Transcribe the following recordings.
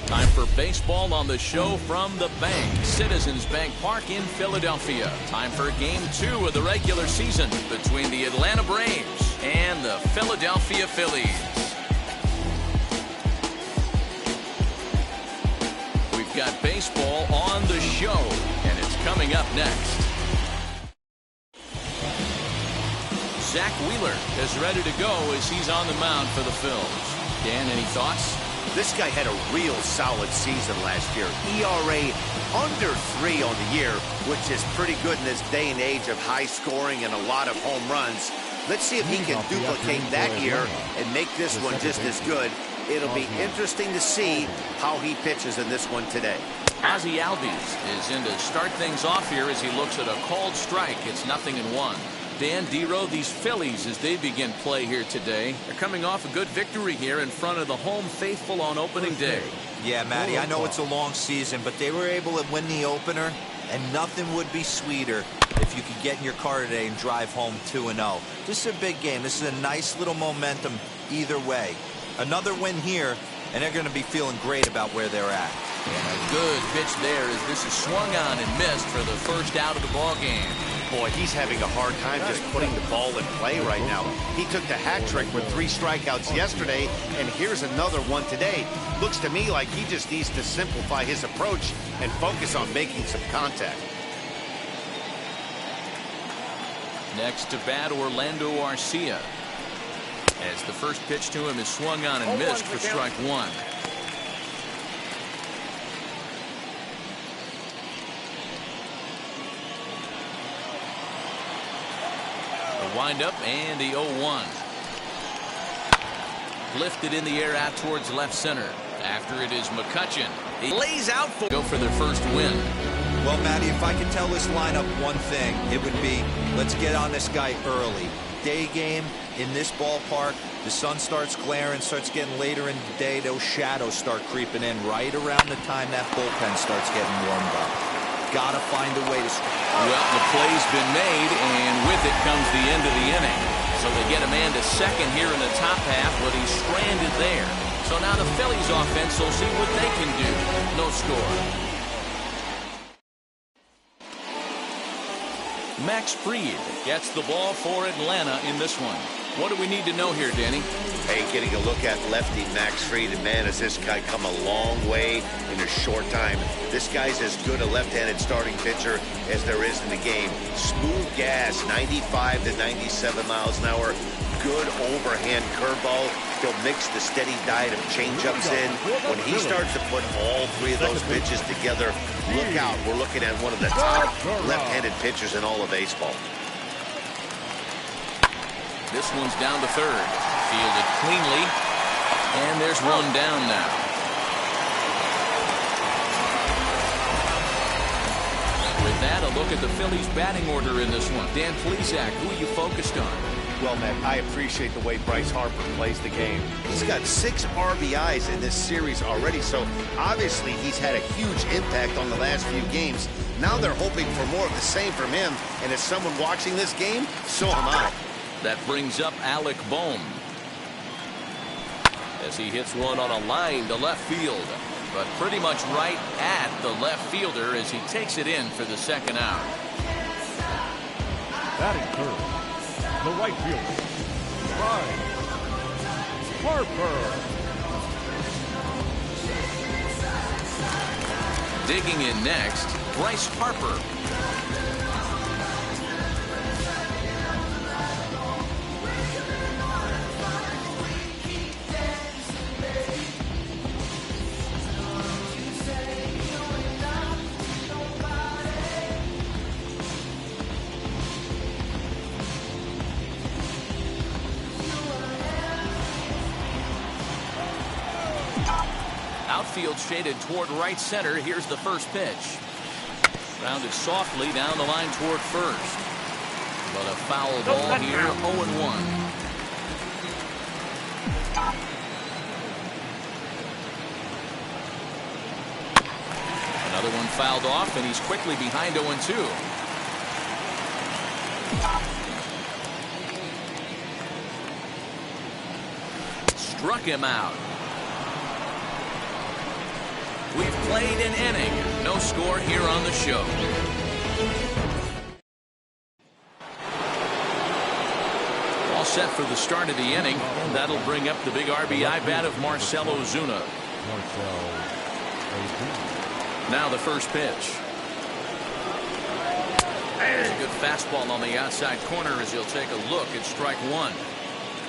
Time for baseball on the show from the bank. Citizens Bank Park in Philadelphia. Time for Game 2 of the regular season between the Atlanta Braves and the Philadelphia Phillies. We've got baseball on the show, and it's coming up next. Zach Wheeler is ready to go as he's on the mound for the Phils. Dan, any thoughts? This guy had a real solid season last year. ERA under 3 on the year, which is pretty good in this day and age of high scoring and a lot of home runs. Let's see if he can duplicate that year and make this one just as good. It'll be interesting to see how he pitches in this one today. Ozzie Albies is in to start things off here as he looks at a called strike. It's 0-1. Dan, Dero, these Phillies, as they begin play here today, are coming off a good victory here in front of the home faithful on opening day. Yeah, Matty, I know it's a long season, but they were able to win the opener, and nothing would be sweeter if you could get in your car today and drive home 2-0. This is a big game. This is a nice little momentum either way. Another win here, and they're going to be feeling great about where they're at. And a good pitch there as this is swung on and missed for the first out of the ball game. Boy, he's having a hard time just putting the ball in play right now. He took the hat trick with 3 strikeouts yesterday, and here's another one today. Looks to me like he just needs to simplify his approach and focus on making some contact. Next to bat, Orlando Arcia. As the first pitch to him is swung on and missed for strike 1. The windup and the 0-1. Lifted in the air out towards left center. After it is McCutchen. He lays out for their first win. Well, Matty, if I could tell this lineup one thing, it would be let's get on this guy early. Day game in this ballpark, the sun starts glaring, starts getting later in the day, those shadows start creeping in right around the time that bullpen starts getting warmed up. Gotta find a way to score. Well, the play's been made, and with it comes the end of the inning. So they get a man to second here in the top half, but he's stranded there. So now the Phillies offense will see what they can do. No score. Max Fried gets the ball for Atlanta in this one. What do we need to know here, Danny? Hey, getting a look at lefty Max Fried, and man, has this guy come a long way in a short time. This guy's as good a left-handed starting pitcher as there is in the game. Smooth gas, 95 to 97 miles an hour. Good overhand curveball. He'll mix the steady diet of changeups in. When he starts to put all 3 of those pitches together, look out. We're looking at one of the top left-handed pitchers in all of baseball. This one's down to third. Fielded cleanly. And there's one down now. With that, a look at the Phillies batting order in this one. Dan Plesac, who are you focused on? Well, Matt, I appreciate the way Bryce Harper plays the game. He's got 6 RBIs in this series already, so obviously he's had a huge impact on the last few games. Now they're hoping for more of the same from him, and as someone watching this game, so am I. That brings up Alec Bohm as he hits one on a line to left field, but pretty much right at the left fielder as he takes it in for the second out. Batting third, the right fielder, Bryce Harper. Digging in next, Bryce Harper. Outfield shaded toward right center. Here's the first pitch. Rounded softly down the line toward first. But a foul ball here, 0-1. Another one fouled off, and he's quickly behind 0-2. struck him out. We've played an inning. No score here on the show. All set for the start of the inning. That'll bring up the big RBI bat of Marcell Ozuna. Now the first pitch. There's a good fastball on the outside corner as he'll take a look at strike one.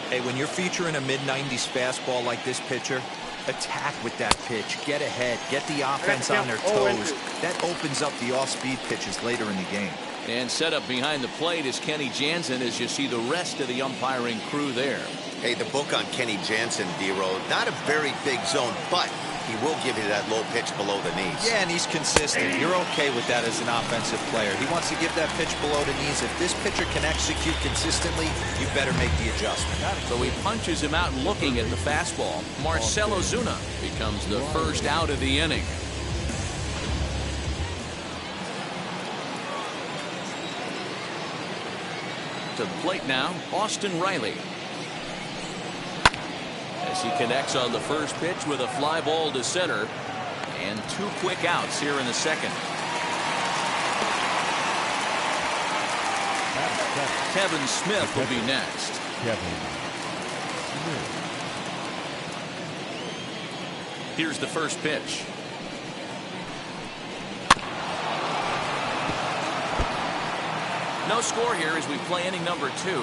Hey, when you're featuring a mid-90s fastball like this pitcher, attack with that pitch. Get ahead. Get the offense on their toes. That opens up the off-speed pitches later in the game. And set up behind the plate is Kenny Jansen as you see the rest of the umpiring crew there. Hey, the book on Kenny Jansen, D-Row, not a very big zone, but he will give you that low pitch below the knees. Yeah, and he's consistent. You're okay with that as an offensive player. He wants to give that pitch below the knees. If this pitcher can execute consistently, you better make the adjustment. So he punches him out looking at the fastball. Marcell Ozuna becomes the first out of the inning. To the plate now, Austin Riley. As he connects on the first pitch with a fly ball to center. And two quick outs here in the second. Kevin Smith will be next. Here's the first pitch. No score here as we play inning number 2.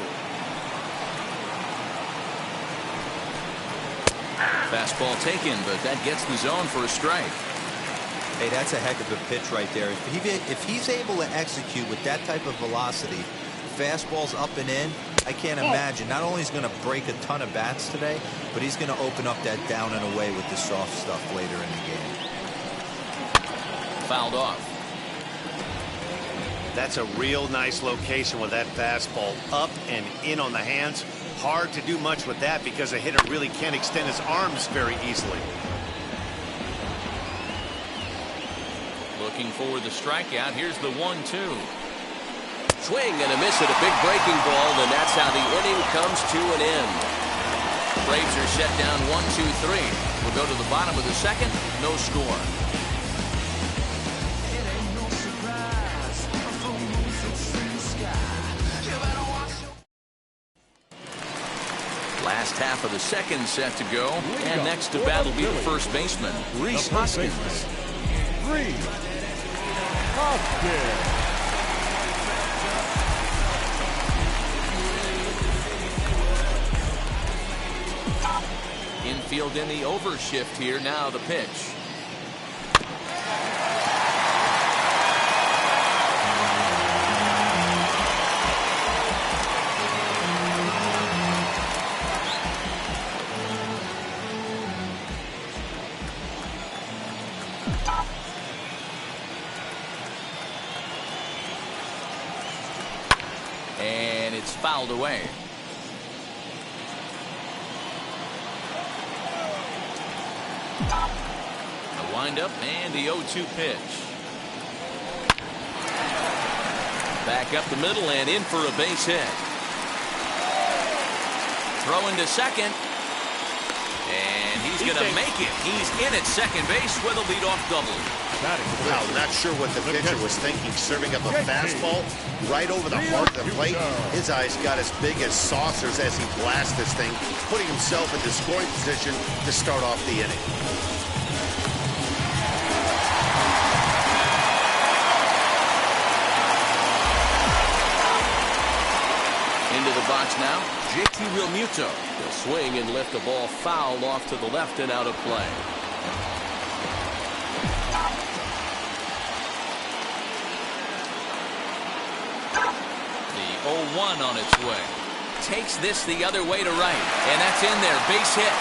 Fastball taken, but that gets the zone for a strike. Hey, that's a heck of a pitch right there. If he's able to execute with that type of velocity, fastballs up and in, I can't imagine. Not only is he going to break a ton of bats today, but he's going to open up that down and away with the soft stuff later in the game. Fouled off. That's a real nice location with that fastball up and in on the hands. Hard to do much with that because a hitter really can't extend his arms very easily. Looking for the strikeout. Here's the 1-2. Swing and a miss at a big breaking ball, and that's how the inning comes to an end. Braves are set down 1-2-3. We'll go to the bottom of the second. No score. Last half of the second set to go, and next to bat will be the first baseman, Rhys Hoskins. Rhys Hoskins. Infield in the overshift here. Now the pitch. And it's fouled away. The windup and the 0-2 pitch. Back up the middle and in for a base hit. Throw into second. And he's going to make it. He's in at second base with a leadoff double. Wow, not sure what the pitcher was thinking, serving up a fastball right over the heart of the plate. His eyes got as big as saucers as he blasts this thing, putting himself into scoring position to start off the inning. Into the box now, JT Realmuto. He'll swing and lift the ball foul off to the left and out of play. The 0-1 on its way. Takes this the other way to right, and that's in there. Base hit.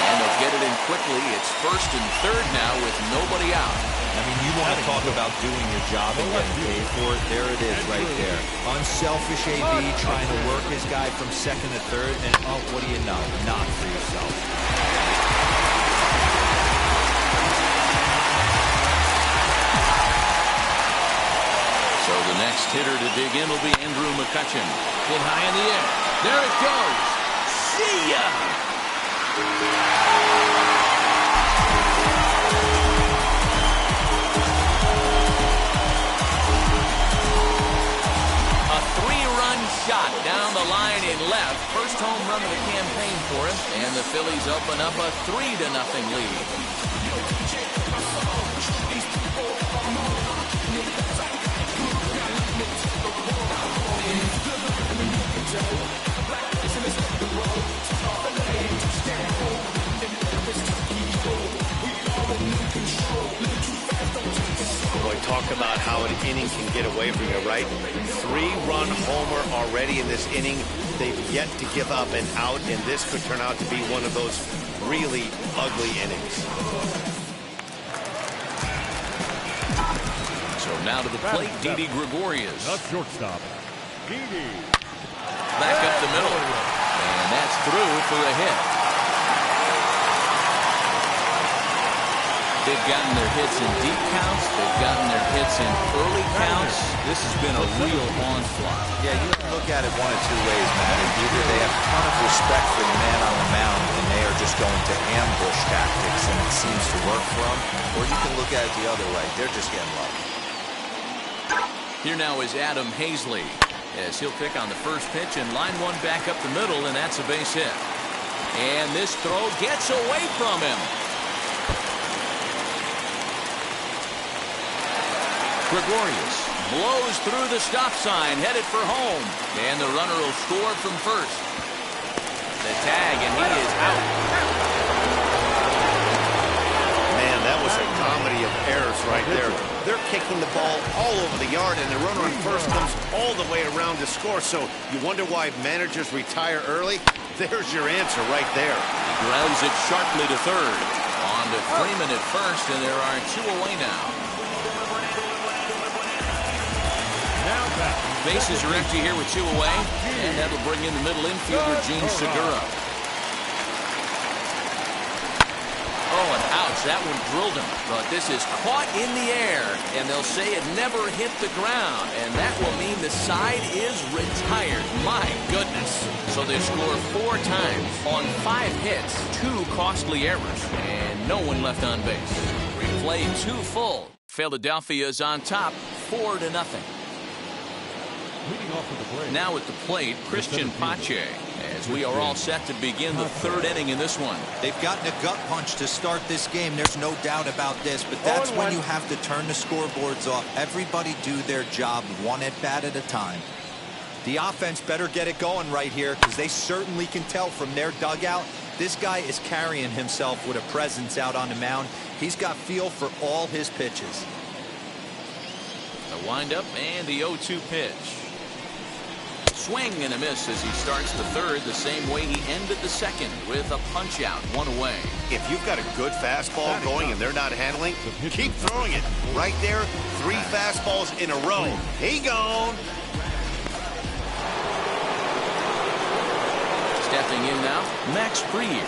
And they'll get it in quickly. It's first and third now with nobody out. I mean, you want to talk about doing your job and getting paid for it. There it is right there. Unselfish AB trying to work his guy from second to third, and oh, what do you know? Not for yourself. So the next hitter to dig in will be Andrew McCutchen. Hit high in the air. There it goes. See ya! A three-run shot down the line in left. First home run of the campaign for him. And the Phillies open up a 3-0 lead. Boy, talk about how an inning can get away from you, right? Three-run homer already in this inning. They've yet to give up an out, and this could turn out to be one of those really ugly innings. So now to the plate, Didi Gregorius. The shortstop, Didi. Back up the middle. And that's through for a hit. They've gotten their hits in deep counts. They've gotten their hits in early counts. This has been a real onslaught. Yeah, you can look at it one of two ways, Matt. Either they have a ton of respect for the man on the mound and they are just going to ambush tactics and it seems to work for them, or you can look at it the other way. They're just getting lucky. Here now is Adam Hazley, as he'll pick on the first pitch and line one back up the middle, and that's a base hit. And this throw gets away from him. Gregorius blows through the stop sign, headed for home. And the runner will score from first. The tag, and he is out. Man, that was a comedy of errors right there. They're kicking the ball all over the yard, and the runner on first comes all the way around to score. So you wonder why managers retire early? There's your answer right there. He grounds it sharply to third. On to Freeman at first, and there are two away now. Bases are empty here with two away, and that'll bring in the middle infielder, Gene Segura. Oh, and ouch, that one drilled him. But this is caught in the air, and they'll say it never hit the ground, and that will mean the side is retired. My goodness. So they score 4 times on 5 hits, 2 costly errors, and no one left on base. Replay 2 full. Philadelphia is on top, 4-0. Now at the plate, Christian Pache, as we are all set to begin the 3rd inning in this one. They've gotten a gut punch to start this game. There's no doubt about this, but that's when you have to turn the scoreboards off. Everybody do their job 1 at bat at a time. The offense better get it going right here, because they certainly can tell from their dugout this guy is carrying himself with a presence out on the mound. He's got feel for all his pitches. The windup and the 0-2 pitch. Swing and a miss as he starts the 3rd the same way he ended the 2nd, with a punch out, 1 away. If you've got a good fastball going and they're not handling, keep throwing it. Right there, 3 fastballs in a row. He gone. Stepping in now, Max Fried.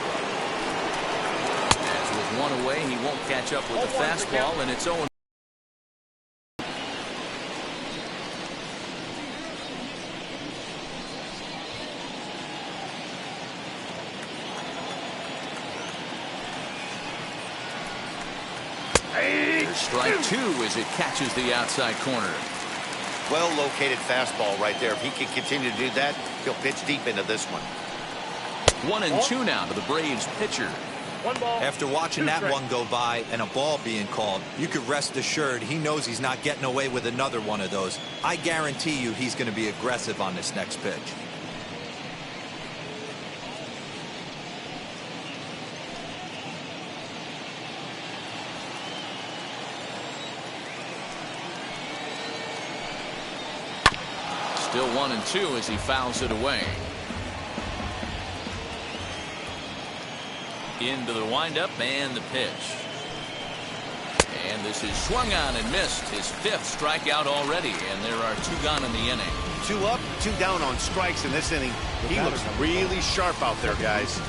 As with 1 away, he won't catch up with the fastball, and it's 0. Strike 2 as it catches the outside corner. Well-located fastball right there. If he can continue to do that, he'll pitch deep into this one. 1-2 now to the Braves pitcher. After watching that one go by and a ball being called, you could rest assured he knows he's not getting away with another one of those. I guarantee you he's going to be aggressive on this next pitch. Still 1-2 as he fouls it away. Into the windup and the pitch. And this is swung on and missed. His 5th strikeout already, and there are 2 gone in the inning. 2 up, 2 down on strikes in this inning. He looks really sharp out there, guys.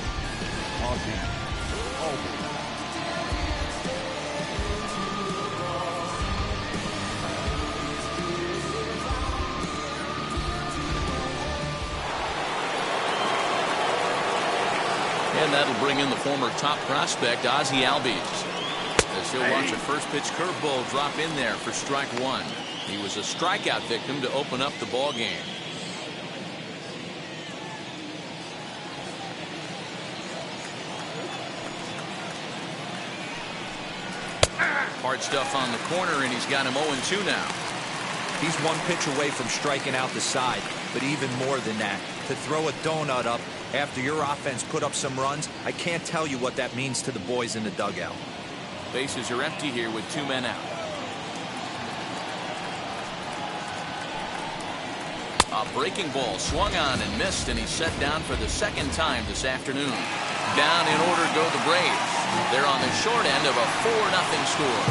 And that'll bring in the former top prospect, Ozzie Albies. As he'll watch a first pitch curveball drop in there for strike one. He was a strikeout victim to open up the ball game. Hard stuff on the corner, and he's got him 0-2 now. He's one pitch away from striking out the side, but even more than that, to throw a donut up after your offense put up some runs, I can't tell you what that means to the boys in the dugout. Bases are empty here with 2 men out. A breaking ball swung on and missed, and he's set down for the second time this afternoon. Down in order go the Braves. They're on the short end of a 4-0 score.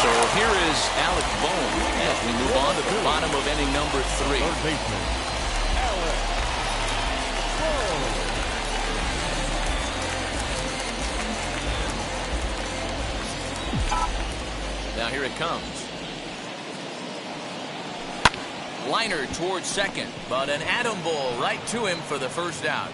So here is Alec Bohm as we move on to the bottom of inning number 3. Third baseman, Alec Bohm. Now here it comes. Liner towards second, but an atom ball right to him for the first out.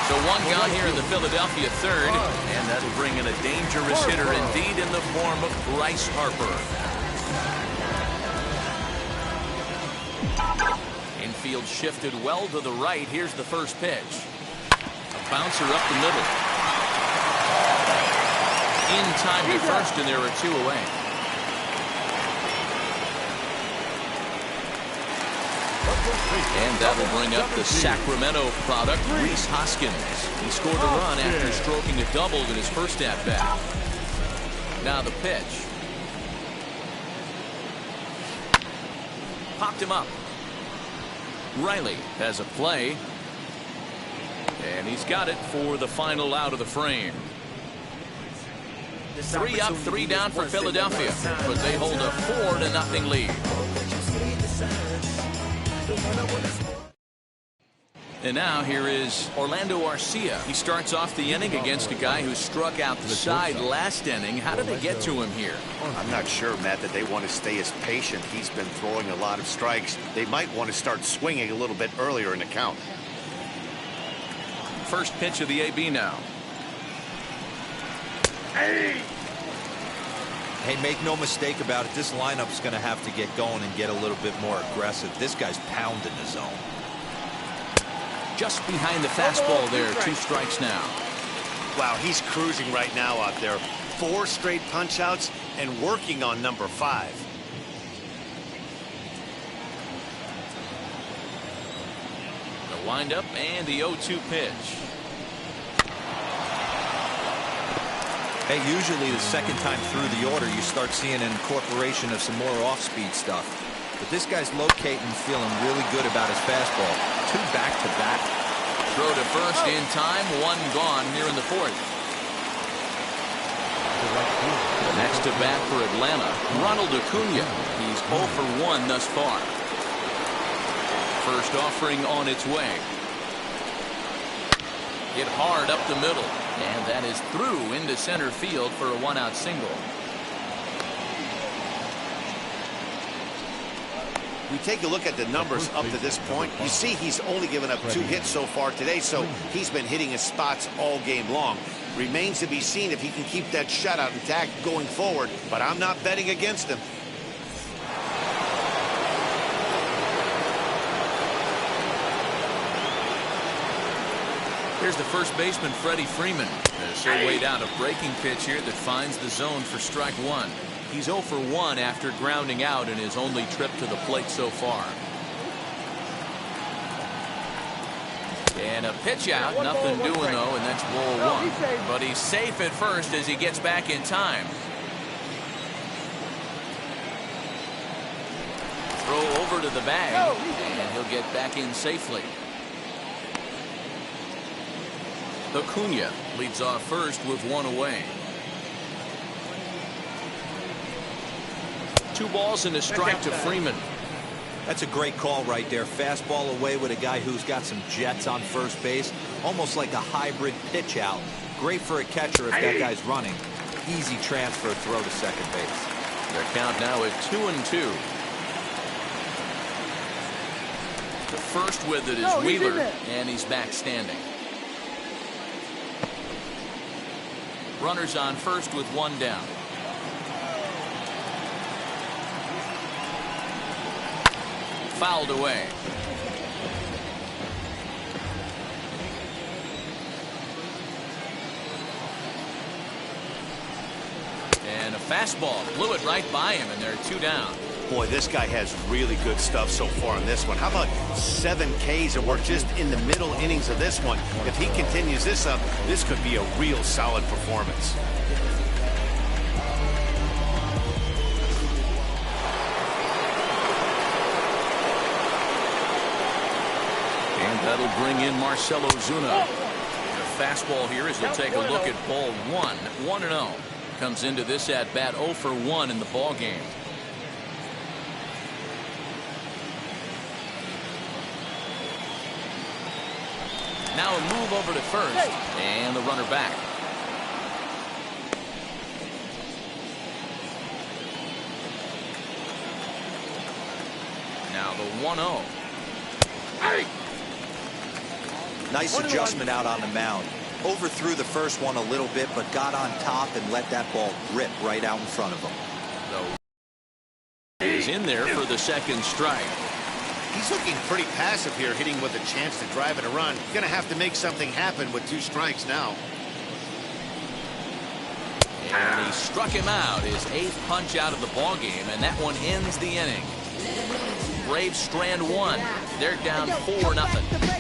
So one gone here in the Philadelphia third, and that'll bring in a dangerous hitter indeed in the form of Bryce Harper. Infield shifted well to the right. Here's the first pitch. A bouncer up the middle. In time to first, and there are 2 away. And that'll bring up the Sacramento product, Rhys Hoskins. He scored a run after stroking a double in his first at-bat. Now the pitch. Popped him up. Riley has a play. And he's got it for the final out of the frame. 3 up, 3 down for Philadelphia, but they hold a 4-0 lead. And now here is Orlando Arcia. He starts off the inning against a guy who struck out the side last inning. How did they get to him here? I'm not sure, Matt, that they want to stay as patient. He's been throwing a lot of strikes. They might want to start swinging a little bit earlier in the count. First pitch of the AB now. Hey, make no mistake about it, this lineup's going to have to get going and get a little bit more aggressive. This guy's pounding the zone. Just behind the fastball there, 2 strikes now. Wow, he's cruising right now out there. 4 straight punch-outs and working on number 5. The windup and the 0-2 pitch. Hey, usually the second time through the order, you start seeing an incorporation of some more off-speed stuff. But this guy's locating, feeling really good about his fastball. 2 back-to-back. Throw to first in time, 1 gone here in the 4th. Next to bat for Atlanta, Ronald Acuna. He's 0 for 1 thus far. First offering on its way. Hit hard up the middle. And that is through into center field for a 1-out single. We take a look at the numbers up to this point. You see he's only given up 2 hits so far today, so he's been hitting his spots all game long. Remains to be seen if he can keep that shutout intact going forward, but I'm not betting against him. Here's the first baseman, Freddie Freeman. So weighed out a breaking pitch here that finds the zone for strike 1. He's 0 for 1 after grounding out in his only trip to the plate so far. And a pitch out, nothing doing though, and that's ball 1. But he's safe at first as he gets back in time. Throw over to the bag, and he'll get back in safely. Acuna leads off first with 1 away. 2 balls and a strike to Freeman. That's a great call right there. Fastball away with a guy who's got some jets on first base. Almost like a hybrid pitch out. Great for a catcher if that guy's running. Easy transfer throw to second base. Their count now at 2-2. The first with it is Wheeler, and he's back standing. Runners on first with one down. Fouled away. And a fastball blew it right by him, and they're two down. Boy, this guy has really good stuff so far on this one. How about 7 Ks, and we're just in the middle innings of this one. If he continues this up, this could be a real solid performance. And that'll bring in Marcell Ozuna. The fastball here as he'll take a look at ball 1. 1-0. Comes into this at bat 0 for 1 in the ball game. Now a move over to first, and the runner back. Now the 1-0. Nice adjustment out on the mound. Overthrew the first one a little bit, but got on top and let that ball rip right out in front of him. So he's in there for the second strike. He's looking pretty passive here, hitting with a chance to drive in a run. Going to have to make something happen with 2 strikes now. And he struck him out, his 8th punch out of the ball game, and that one ends the inning. Braves strand 1. They're down 4-0.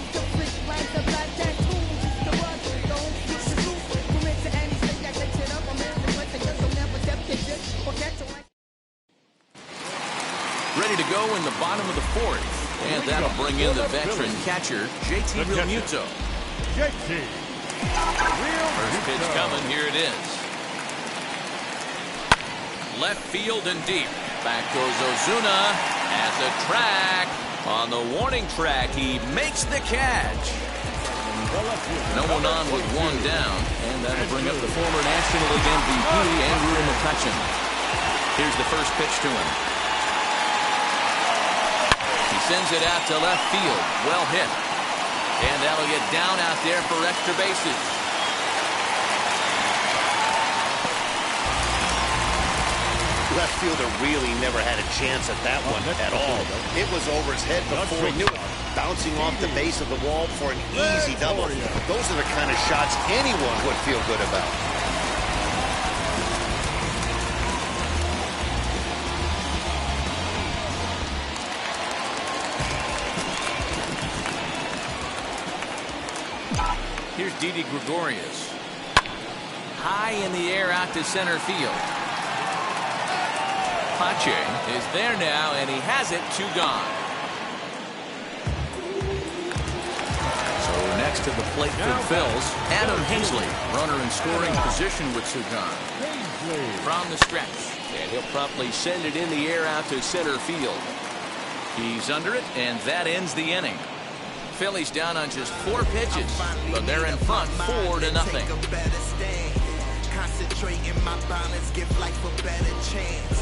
Ready to go in the bottom of the 4th. And that'll bring in the veteran catcher, JT Realmuto. JT. First pitch coming. Here it is. Left field and deep. Back goes Ozuna at the track. On the warning track, he makes the catch. No one on with one down. And that'll bring up the former National League MVP, Andrew McCutchen. Here's the first pitch to him. Sends it out to left field. Well hit. And that'll get down out there for extra bases. Left fielder really never had a chance at that one at all. It was over his head before he knew it. Bouncing off the base of the wall for an easy double. Those are the kind of shots anyone would feel good about. Here's Didi Gregorius. High in the air out to center field. Pache is there now, and he has it. 2 gone. So next to the plate for the Phils, Adam Hensley, runner in scoring position with 2 gone. From the stretch, and he'll promptly send it in the air out to center field. He's under it, and that ends the inning. Phillies down on just 4 pitches, but they're in front 4-0. Concentrating my balance, give life a better chance.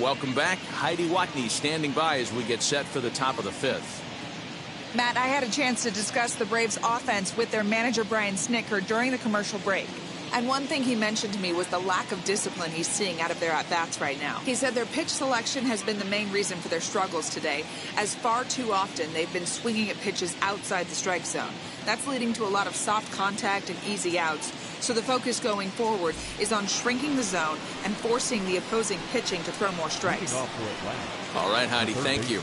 Welcome back. Heidi Watney standing by as we get set for the top of the fifth. Matt, I had a chance to discuss the Braves' offense with their manager, Brian Snitker, during the commercial break. And one thing he mentioned to me was the lack of discipline he's seeing out of their at-bats right now. He said their pitch selection has been the main reason for their struggles today, as far too often they've been swinging at pitches outside the strike zone. That's leading to a lot of soft contact and easy outs. So the focus going forward is on shrinking the zone and forcing the opposing pitching to throw more strikes. All right, Heidi, thank you.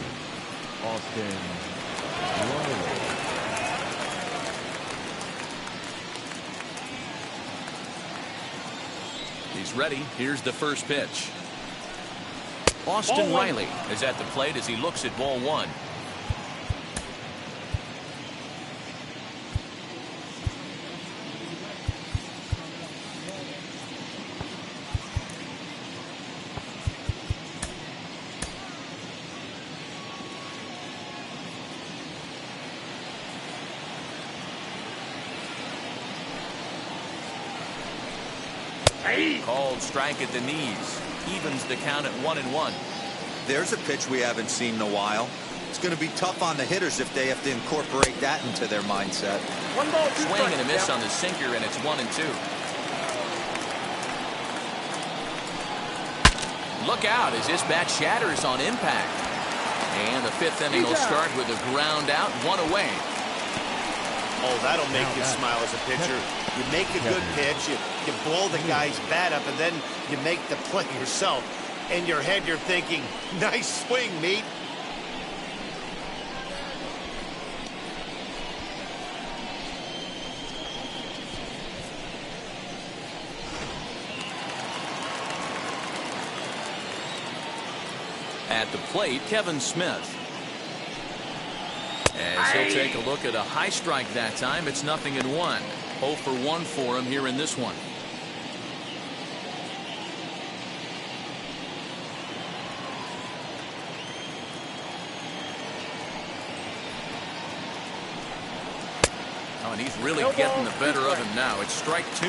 Austin. He's ready. Here's the first pitch. Austin Riley is at the plate as he looks at ball one. Called strike at the knees. Evens the count at 1-1. There's a pitch we haven't seen in a while. It's going to be tough on the hitters if they have to incorporate that into their mindset. Swing and a miss on the sinker, and it's 1-2. Look out as this bat shatters on impact. And the fifth inning will start with a ground out, one away. Oh, that'll make you smile as a pitcher. You make a good pitch, you blow the guy's bat up, and then you make the play yourself. In your head, you're thinking, nice swing, meat. At the plate, Kevin Smith. As he'll take a look at a high strike that time, it's 0-1. 0 for 1 for him here in this one. Oh, and he's really getting the better of him now. It's strike 2.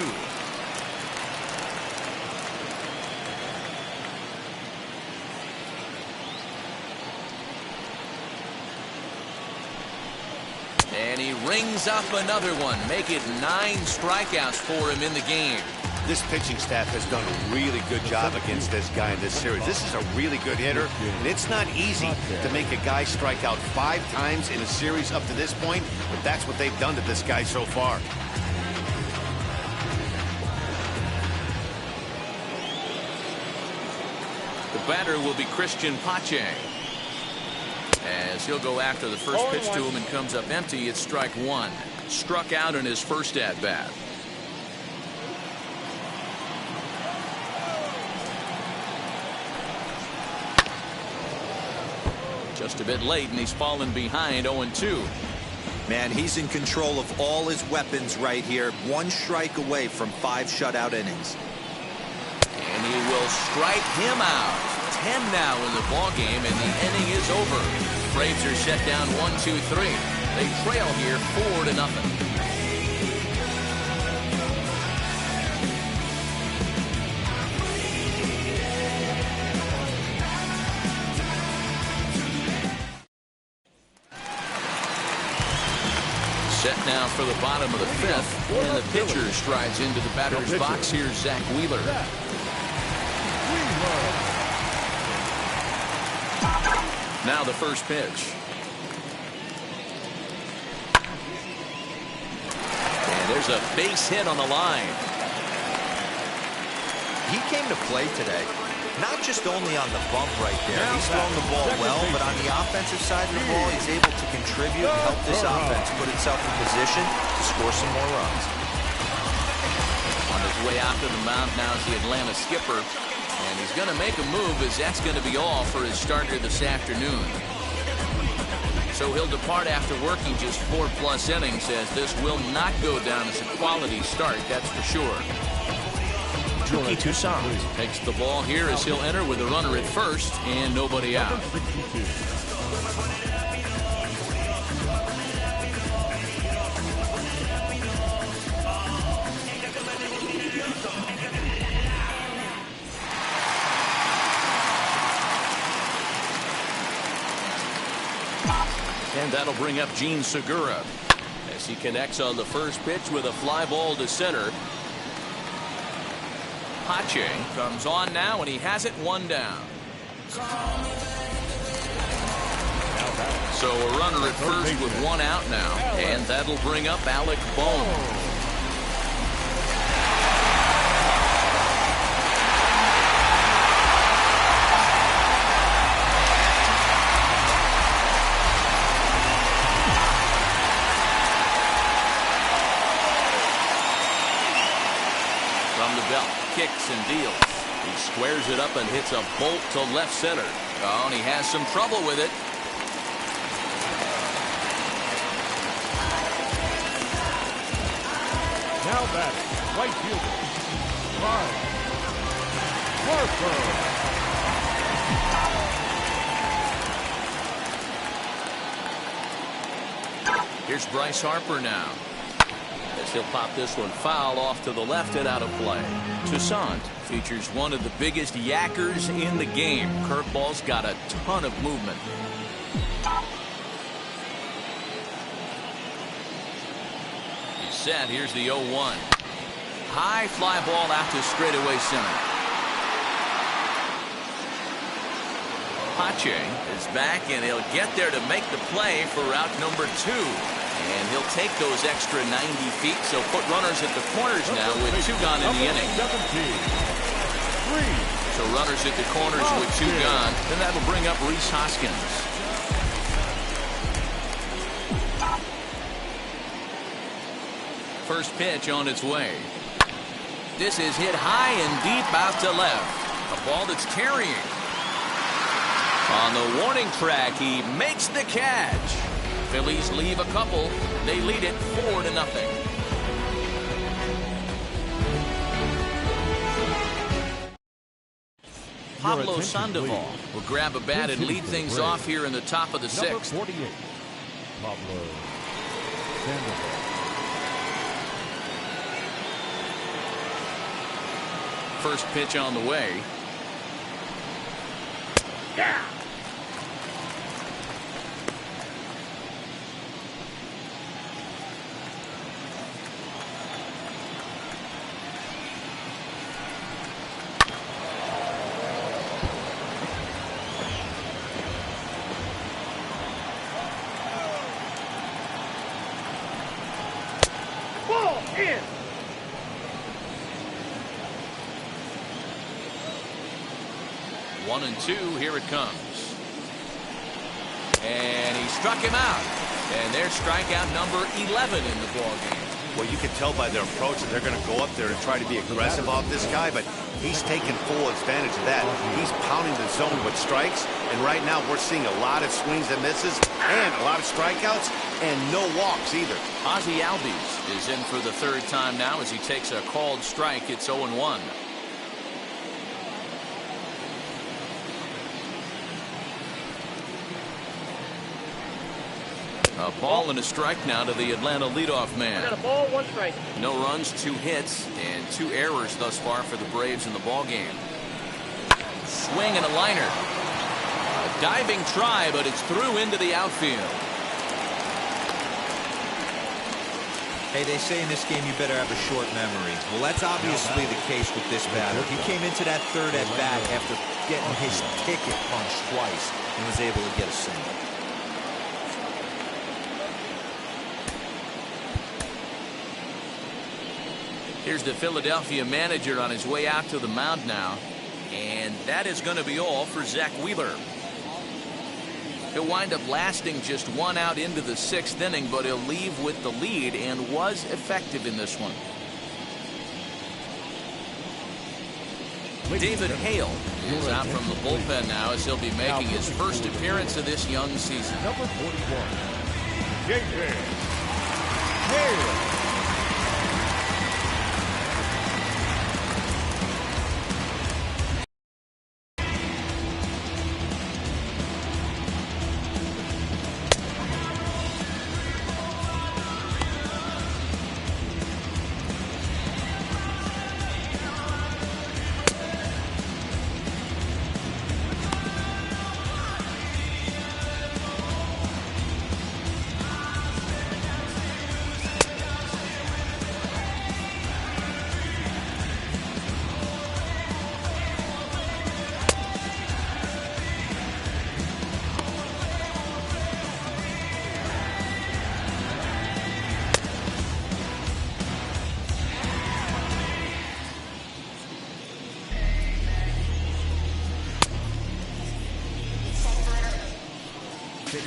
And he rings up another one. Make it 9 strikeouts for him in the game. This pitching staff has done a really good job against this guy in this series. This is a really good hitter, and it's not easy to make a guy strike out 5 times in a series up to this point, but that's what they've done to this guy so far. The batter will be Christian Pache. As he'll go after the first pitch to him and comes up empty, it's strike 1. Struck out in his first at-bat. Just a bit late, and he's fallen behind 0-2. Man, he's in control of all his weapons right here. 1 strike away from 5 shutout innings. And he will strike him out. 10 now in the ballgame, and the inning is over. Braves are set down 1-2-3. They trail here 4-0. Set now for the bottom of the 5th, and the pitcher strides into the batter's box. Here's Zach Wheeler. Now the first pitch. And there's a base hit on the line. He came to play today, not just only on the bump right there. He's throwing the ball well, but on the offensive side of the ball, he's able to contribute and help this offense put itself in position to score some more runs. On his way out to the mound now is the Atlanta skipper. And he's going to make a move, as that's going to be all for his starter this afternoon. So he'll depart after working just 4+ innings, as this will not go down as a quality start, that's for sure. Touki Toussaint takes the ball here as he'll enter with a runner at first and nobody out. And that'll bring up Gene Segura as he connects on the first pitch with a fly ball to center. Pache comes on now, and he has it 1 down. So a runner at first with 1 out now, and that'll bring up Alec Bohm. From the belt, kicks and deals. He squares it up and hits a bolt to left center. Oh, and he has some trouble with it. Now batting, right fielder, Bryce Harper. Here's Bryce Harper now. As he'll pop this one foul off to the left and out of play. Toussaint features one of the biggest yackers in the game. Curveball's got a ton of movement. He's set. Here's the 0-1. High fly ball out to straightaway center. Pache is back, and he'll get there to make the play for route number 2. And he'll take those extra 90 feet, so put runners at the corners now with 2 gone in the inning. So runners at the corners with 2 gone. Then that'll bring up Rhys Hoskins. First pitch on its way. This is hit high and deep out to left. A ball that's carrying. On the warning track, he makes the catch. Phillies leave a couple. They lead it 4-0. Pablo Sandoval will grab a bat and lead things off here in the top of the 6th. Number 48, Pablo Sandoval. First pitch on the way. Yeah. Ball in. One and 2, here it comes. And he struck him out. And there's strikeout number 11 in the ballgame. Well, you can tell by their approach that they're going to go up there and try to be aggressive off this guy, but he's taking full advantage of that. He's pounding the zone with strikes, and right now we're seeing a lot of swings and misses and a lot of strikeouts and no walks either. Ozzie Albies is in for the 3rd time now as he takes a called strike. It's 0-1. A ball and a strike now to the Atlanta leadoff man. Got a ball, 1 strike. No runs, 2 hits, and 2 errors thus far for the Braves in the ballgame. Swing and a liner. A diving try, but it's through into the outfield. Hey, they say in this game you better have a short memory. Well, that's obviously the case with this batter. He came into that 3rd at bat after getting his ticket punched twice and was able to get a single. Here's the Philadelphia manager on his way out to the mound now. And that is going to be all for Zach Wheeler. He'll wind up lasting just 1 out into the 6th inning, but he'll leave with the lead and was effective in this one. David Hale is out from the bullpen now as he'll be making his first appearance of this young season. Number 41, J.J. Hale. At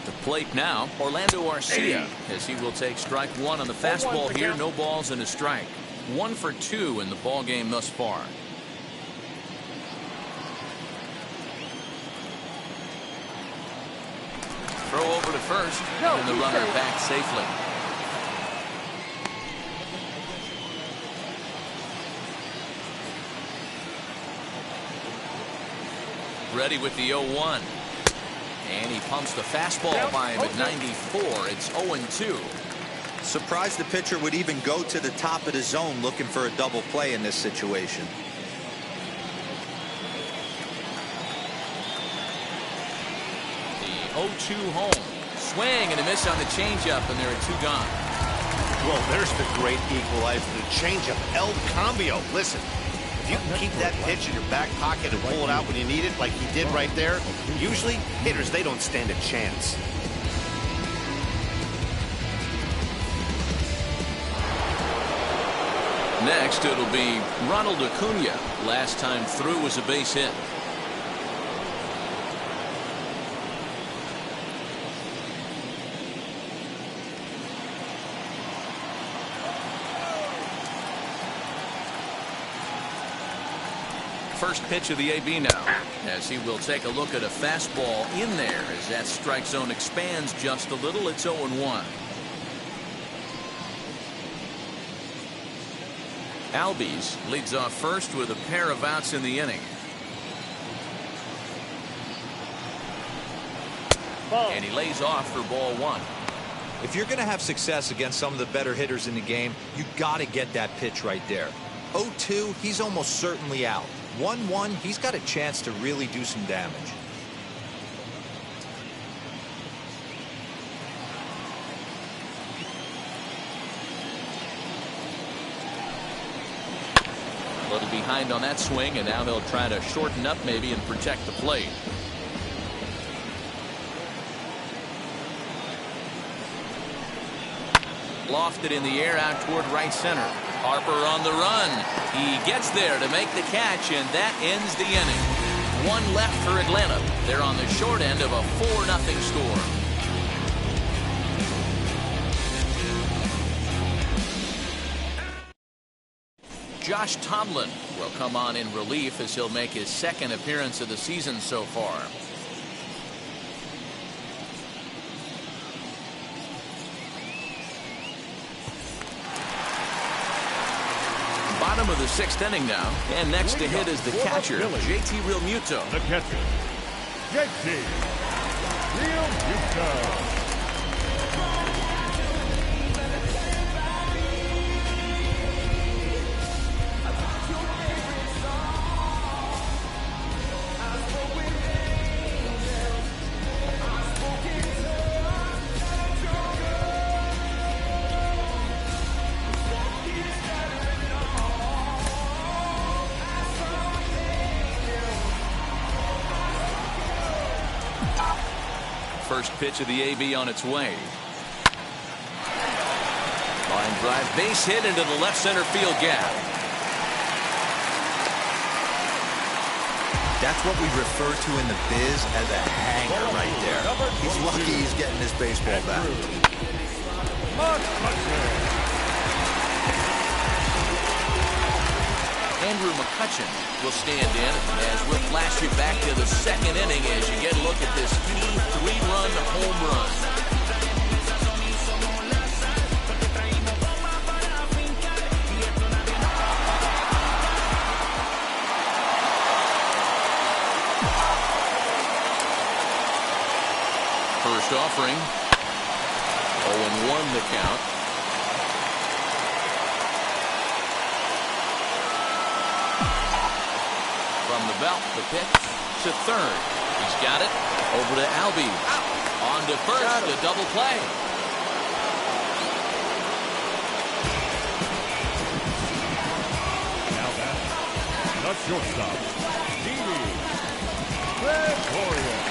the plate now, Orlando Arcia, as he will take strike one on the fastball here. No balls and a strike. 1 for 2 in the ball game thus far. Throw over to first, and the runner back safely. Ready with the 0-1. And he pumps the fastball by him at 94. It's 0-2. Surprised the pitcher would even go to the top of the zone looking for a double play in this situation. The 0-2 home. Swing and a miss on the changeup, and there are 2 gone. Well, there's the great equalizer, the changeup, El Cambio. Listen, if you can keep that pitch in your back pocket and pull it out when you need it, like he did right there, usually hitters, they don't stand a chance. Next, it'll be Ronald Acuna. Last time through was a base hit. First pitch of the AB now, as he will take a look at a fastball in there as that strike zone expands just a little. It's 0-1. Albies leads off first with a pair of outs in the inning. And he lays off for ball 1. If you're going to have success against some of the better hitters in the game, you got to get that pitch right there. 0-2, he's almost certainly out. 1-1, he's got a chance to really do some damage. A little behind on that swing, and now they'll try to shorten up maybe and protect the plate. Lofted in the air out toward right center. Harper on the run. He gets there to make the catch, and that ends the inning. 1 left for Atlanta. They're on the short end of a 4-0 score. Josh Tomlin will come on in relief as he'll make his 2nd appearance of the season so far. Bottom of the 6th inning now, and next to hit is the catcher, JT Realmuto. The catcher, JT Realmuto. First pitch of the AB on its way. Line drive, base hit into the left center field gap. That's what we refer to in the biz as a hanger right there. He's lucky he's getting his baseball back. Andrew McCutchen will stand in as we'll flash you back to the 2nd inning as you get a look at this key 3-run home run. First offering. 0-1 the count. From the belt, the pitch to third. He's got it. Over to Albies. On to first, a double play. Now that's the The shortstop, Didi Gregorius.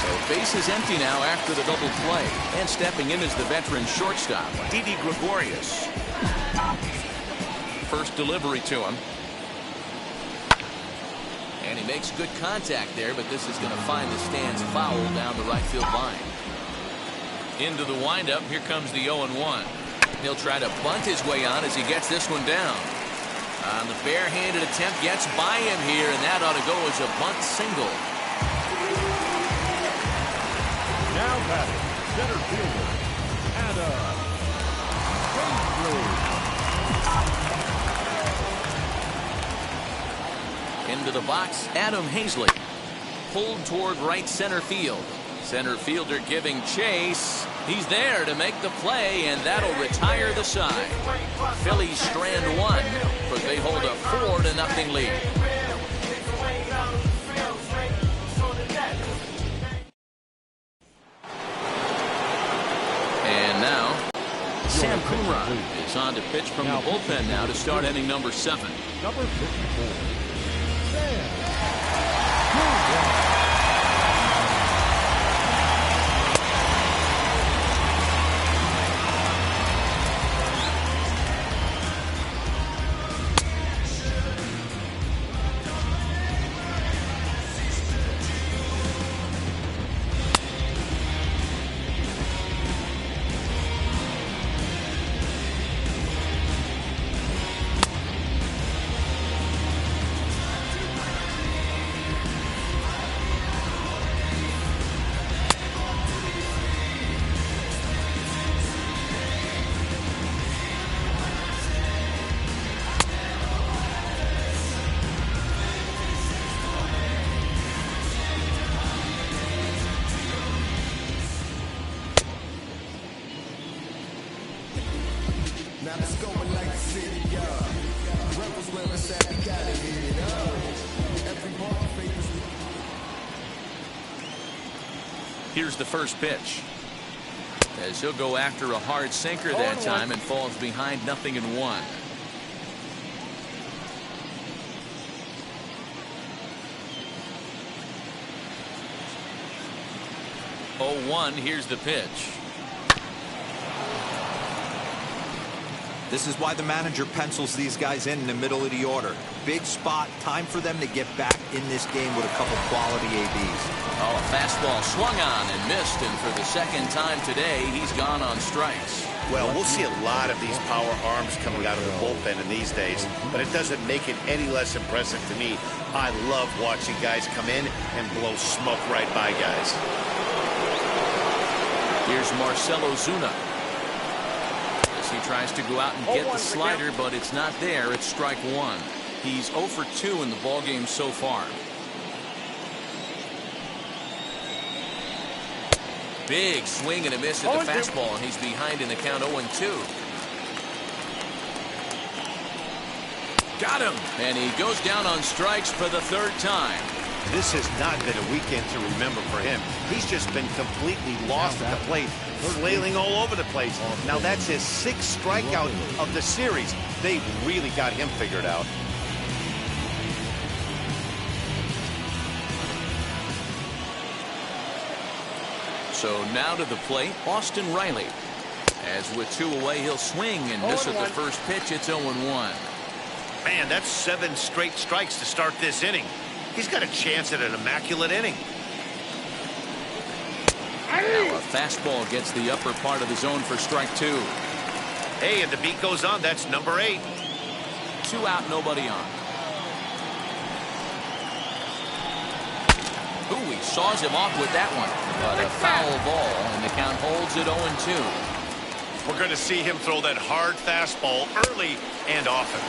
So base is empty now after the double play. And stepping in is the veteran shortstop, Didi Gregorius. First delivery to him. And he makes good contact there, but this is going to find the stands foul down the right field line. Into the windup, here comes the 0-1. He'll try to bunt his way on as he gets this one down. The barehanded attempt gets by him here, and that ought to go as a bunt single. Now batting, center fielder, Adam Hazley. Into the box, Adam Hazley. Pulled toward right center field. Center fielder giving chase. He's there to make the play, and that'll retire the side. Phillies strand one, but they hold a 4-0 lead. And now, Sam Coonrod is on to pitch from the bullpen now to start inning number 7. Number 54, Sam Coonrod. Now let's go and like the city, rebels well inside, we gotta hit it up. Every ball favors me. Here's the first pitch. As he'll go after a hard sinker that time and falls behind 0-1. 0-1, here's the pitch. This is why the manager pencils these guys in the middle of the order. Big spot, time for them to get back in this game with a couple quality ABs. Oh, a fastball swung on and missed, and for the second time today, he's gone on strikes. Well, we'll see a lot of these power arms coming out of the bullpen in these days, but it doesn't make it any less impressive to me. I love watching guys come in and blow smoke right by guys. Here's Marcelo Zuna. He tries to go out and get the slider, but it's not there. It's strike one. He's 0 for 2 in the ballgame so far. Big swing and a miss at the fastball, and he's behind in the count 0-2. Got him, and he goes down on strikes for the third time. This has not been a weekend to remember for him. He's just been completely lost at the plate, flailing all over the place. Now that's his 6th strikeout of the series. They've really got him figured out. So now to the plate, Austin Riley. As with 2 away, he'll swing and miss at the first pitch. It's 0-1. Man, that's 7 straight strikes to start this inning. He's got a chance at an immaculate inning. Now a fastball gets the upper part of the zone for strike 2. Hey, and the beat goes on. That's number 8. 2 out, nobody on. Ooh, he saws him off with that one. But a foul ball, and the count holds at 0-2. We're going to see him throw that hard fastball early and often.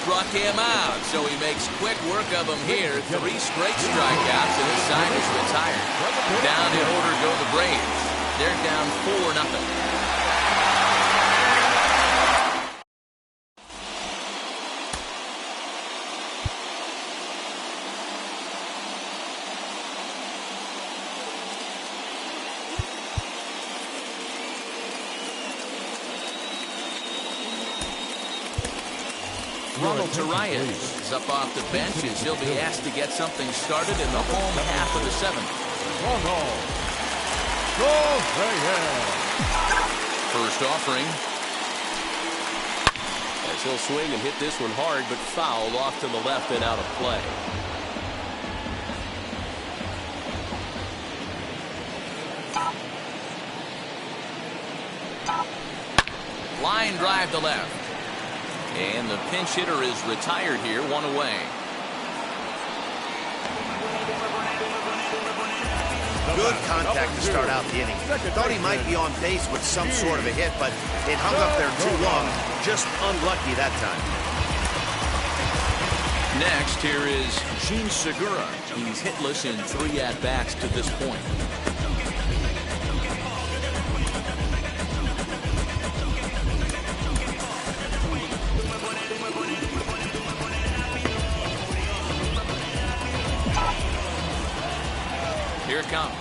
Struck him out, so he makes quick work of him here. 3 straight strikeouts, and his side is retired. Down in order go the Braves. They're down 4-0. Ronald Tarias is up off the bench as he'll be asked to get something started in the home half of the seventh. First offering. As he'll swing and hit this one hard, but fouled off to the left and out of play. Line drive to left. And the pinch hitter is retired here, one away. Good contact to start out the inning. Thought he might be on base with some sort of a hit, but it hung up there too long. Just unlucky that time. Next, here is Gene Segura. He's hitless in 3 at-bats to this point. Here it comes.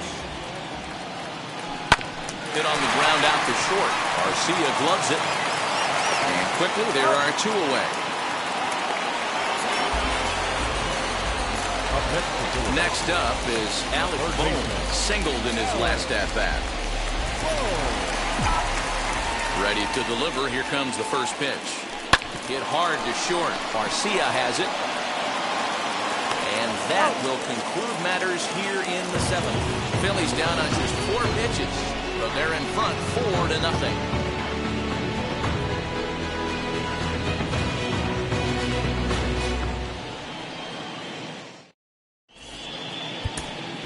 Hit on the ground out to short. Garcia gloves it. And quickly, there are 2 away. Next up is Alec Bohm, singled in his last at-bat. Ready to deliver. Here comes the first pitch. Hit hard to short. Garcia has it. And that will conclude matters here in the 7th. Phillies down on just 4 pitches, but they're in front 4-0.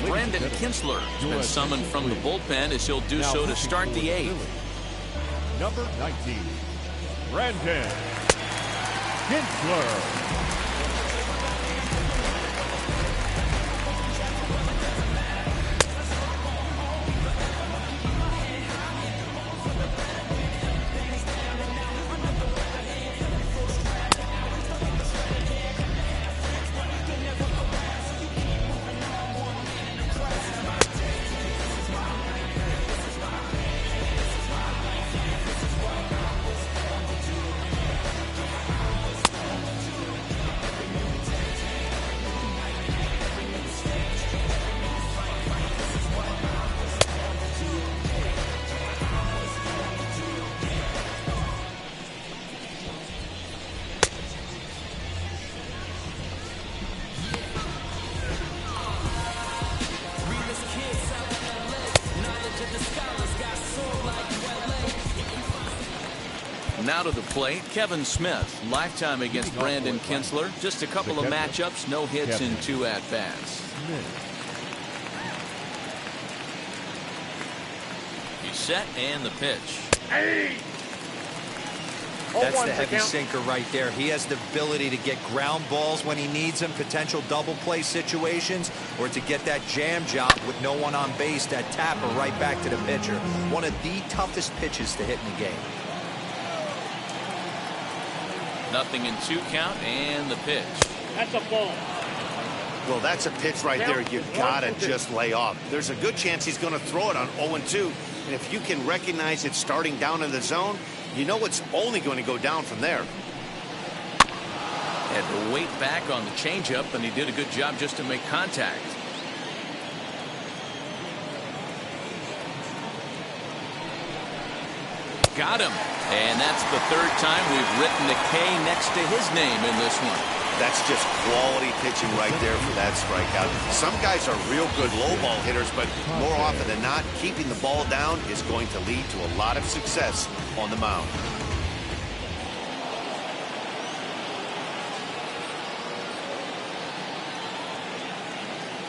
Brandon Kinsler has been summoned from the bullpen as he'll do so to start the 8th. Number 19, Brandon Kinsler. Now to the plate, Kevin Smith. Lifetime against Brandon Kinsler. Just a couple of matchups, no hits in 2 at-bats. He's set and the pitch. That's the heavy sinker right there. He has the ability to get ground balls when he needs them, potential double play situations, or to get that jam job with no one on base, that tapper right back to the pitcher. One of the toughest pitches to hit in the game. Nothing in 2 count and the pitch. That's a ball. Well, that's a pitch right there you gotta just lay off. There's a good chance he's going to throw it on 0-2, and if you can recognize it starting down in the zone, you know it's only going to go down from there. Had to wait back on the changeup, and he did a good job just to make contact. Got him. And that's the 3rd time we've written a K next to his name in this one. That's just quality pitching right there for that strikeout. Some guys are real good low ball hitters, but more often than not, keeping the ball down is going to lead to a lot of success on the mound.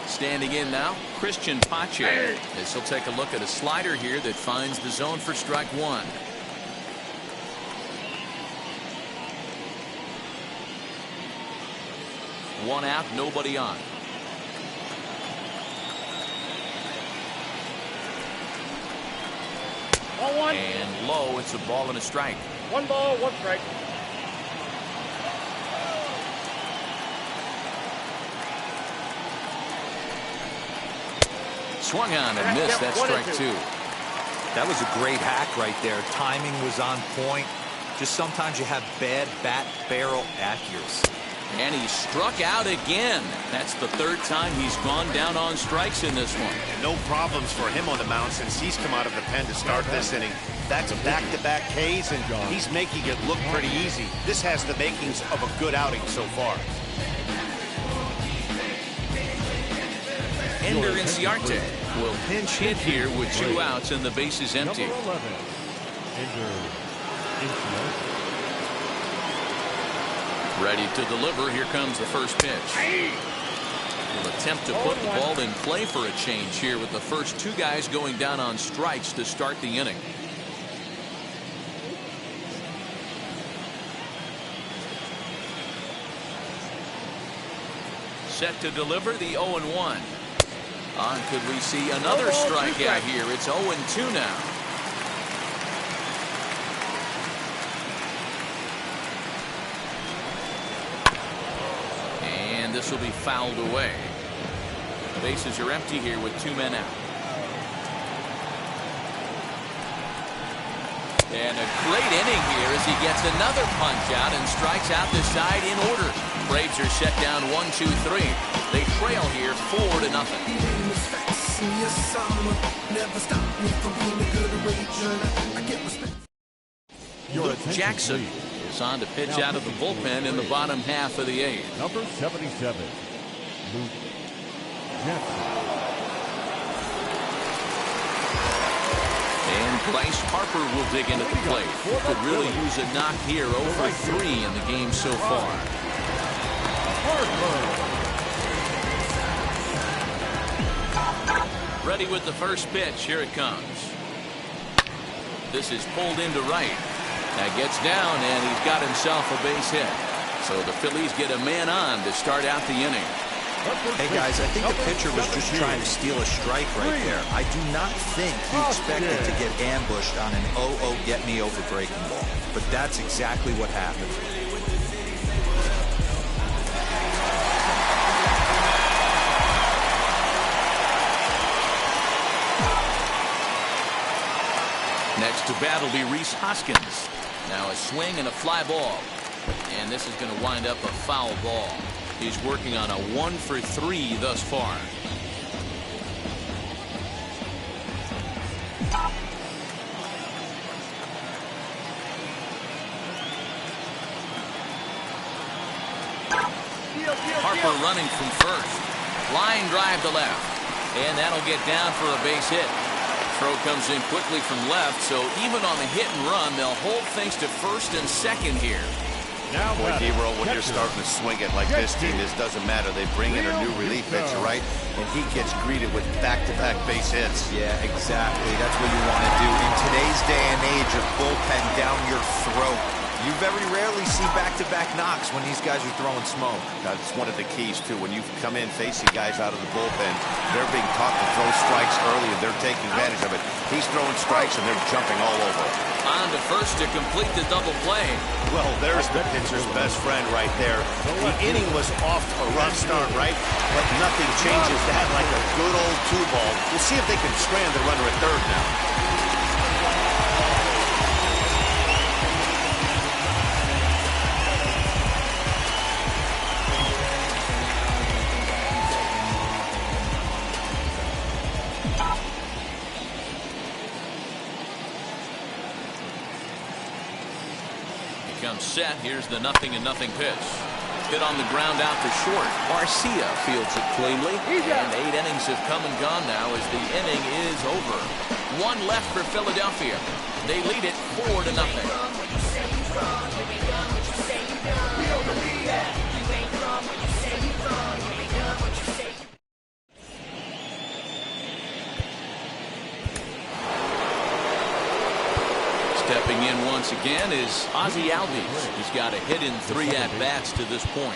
Standing in now, Christian Pache. As he'll take a look at a slider here that finds the zone for strike 1. One out, nobody on. Ball 1. And low, it's a ball and a strike. 1 ball, 1 strike. Swung on and missed. That's strike 2. That was a great hack right there. Timing was on point. Just sometimes you have bad bat barrel accuracy. And he struck out again. That's the third time he's gone down on strikes in this one. No problems for him on the mound since he's come out of the pen to start this inning. That's back-to-back Ks, and he's making it look pretty easy. This has the makings of a good outing so far. Ender Inciarte will pinch hit here with 2 outs and the base is empty. Number 11, Ender Inciarte. Ready to deliver. Here comes the first pitch. Will attempt to put the ball in play for a change here with the first 2 guys going down on strikes to start the inning. Set to deliver the 0-1. Could we see another strikeout here? It's 0-2 now. And this will be fouled away. The bases are empty here with 2 men out. And a great inning here as he gets another punch out and strikes out the side in order. Braves are set down 1-2-3. They trail here 4-0. Luke Jackson is on to pitch out of the bullpen in the bottom half of the 8th. Number 77, Luke Jackson. And Bryce Harper will dig into the plate. Could really use a knock here. 0 for 3 in the game so far. Ready with the first pitch. Here it comes. This is pulled into right. That gets down, and he's got himself a base hit. So the Phillies get a man on to start out the inning. Hey guys, I think the pitcher was just trying to steal a strike right there. I do not think he expected to get ambushed on an 0-0 get me over breaking ball. But that's exactly what happened. Next to bat will be Rhys Hoskins. Now a swing and a fly ball. And this is going to wind up a foul ball. He's working on a 1 for 3 thus far. Harper running from first. Line drive to left. And that'll get down for a base hit. Throw comes in quickly from left, so even on the hit and run, they'll hold things to first and second here. Now, boy, D-Roll, when you're starting to swing it like this team, this doesn't matter. They bring in a new relief pitcher, right? And he gets greeted with back-to-back base hits. Yeah, exactly. That's what you want to do. In today's day and age of bullpen down your throat, you very rarely see back-to-back knocks when these guys are throwing smoke. That's one of the keys, too. When you come in facing guys out of the bullpen, they're being taught to throw strikes early, and they're taking advantage of it. He's throwing strikes, and they're jumping all over it. On to first to complete the double play. Well, there's the pitcher's best friend right there. The inning was off to a rough start, right? But nothing changes that like a good old 2-ball. We'll see if they can strand the runner at third now. Comes set. Here's the 0-0 pitch. Hit on the ground out to short. Garcia fields it cleanly. And 8 innings have come and gone now as the inning is over. 1 left for Philadelphia. They lead it 4-0. Stepping in once again is Ozzie Albies. He's got a hit in 3 at-bats to this point.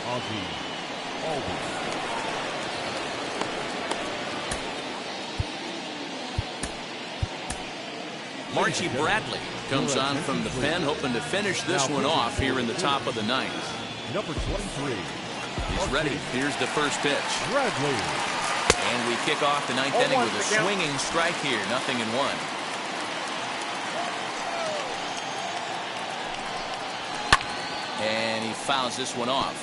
Marchie Bradley comes on from the pen, hoping to finish this one off here in the top of the 9th. Number 23. He's ready. Here's the first pitch. Bradley. And we kick off the 9th inning with a swinging strike here. 0-1. And he fouls this one off.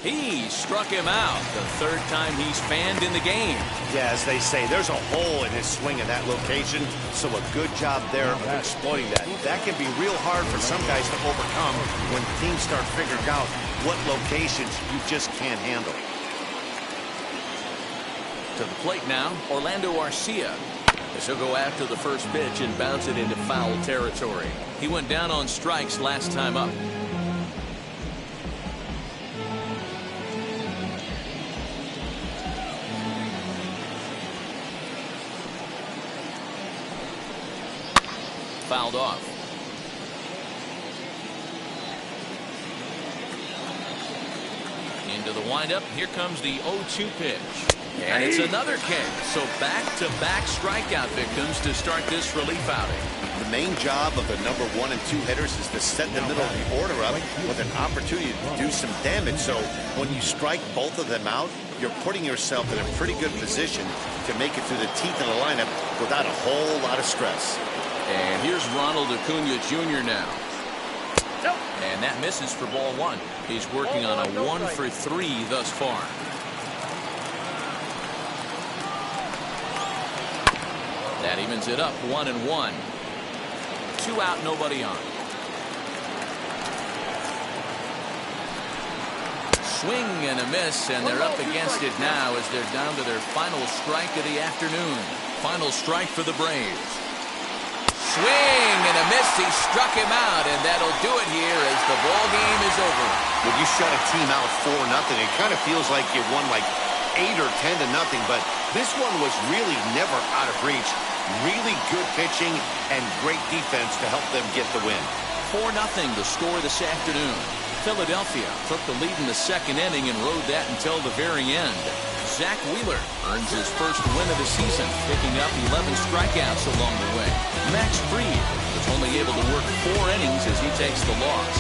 He struck him out, the third time he's fanned in the game. Yeah, as they say, there's a hole in his swing in that location, so a good job there of exploiting that. That can be real hard for some guys to overcome when teams start figuring out what locations you just can't handle. To the plate now, Orlando Arcia. As he'll go after the first pitch and bounce it into foul territory. He went down on strikes last time up. Fouled off. Into the windup. Here comes the 0-2 pitch. And it's another K. So back-to-back strikeout victims to start this relief outing. The main job of the number 1 and 2 hitters is to set the middle of the order up with an opportunity to do some damage. So when you strike both of them out, you're putting yourself in a pretty good position to make it through the teeth of the lineup without a whole lot of stress. And here's Ronald Acuna Jr. now. And that misses for ball 1. He's working on a 1-for-3 thus far. That evens it up, 1-1. 2 out, nobody on. Swing and a miss, and they're up against it now as they're down to their final strike of the afternoon. Final strike for the Braves. Swing and a miss. He struck him out, and that'll do it here as the ball game is over. When you shut a team out 4-0, it kind of feels like you won like 8 or 10-0, but this one was really never out of reach. Really good pitching and great defense to help them get the win. 4-0 the score this afternoon. Philadelphia took the lead in the second inning and rode that until the very end. Zach Wheeler earns his first win of the season, picking up 11 strikeouts along the way. Max Fried was only able to work 4 innings as he takes the loss.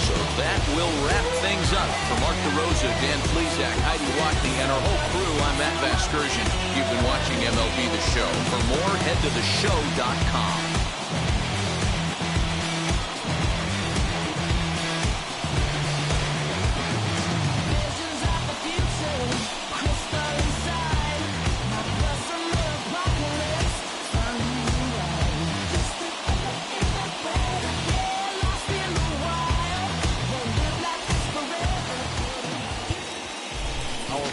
So that will wrap things up. For Mark DeRosa, Dan Plesac, Heidi Watney, and our whole crew, I'm Matt Vasgersian. You've been watching MLB The Show. For more, head to theshow.com.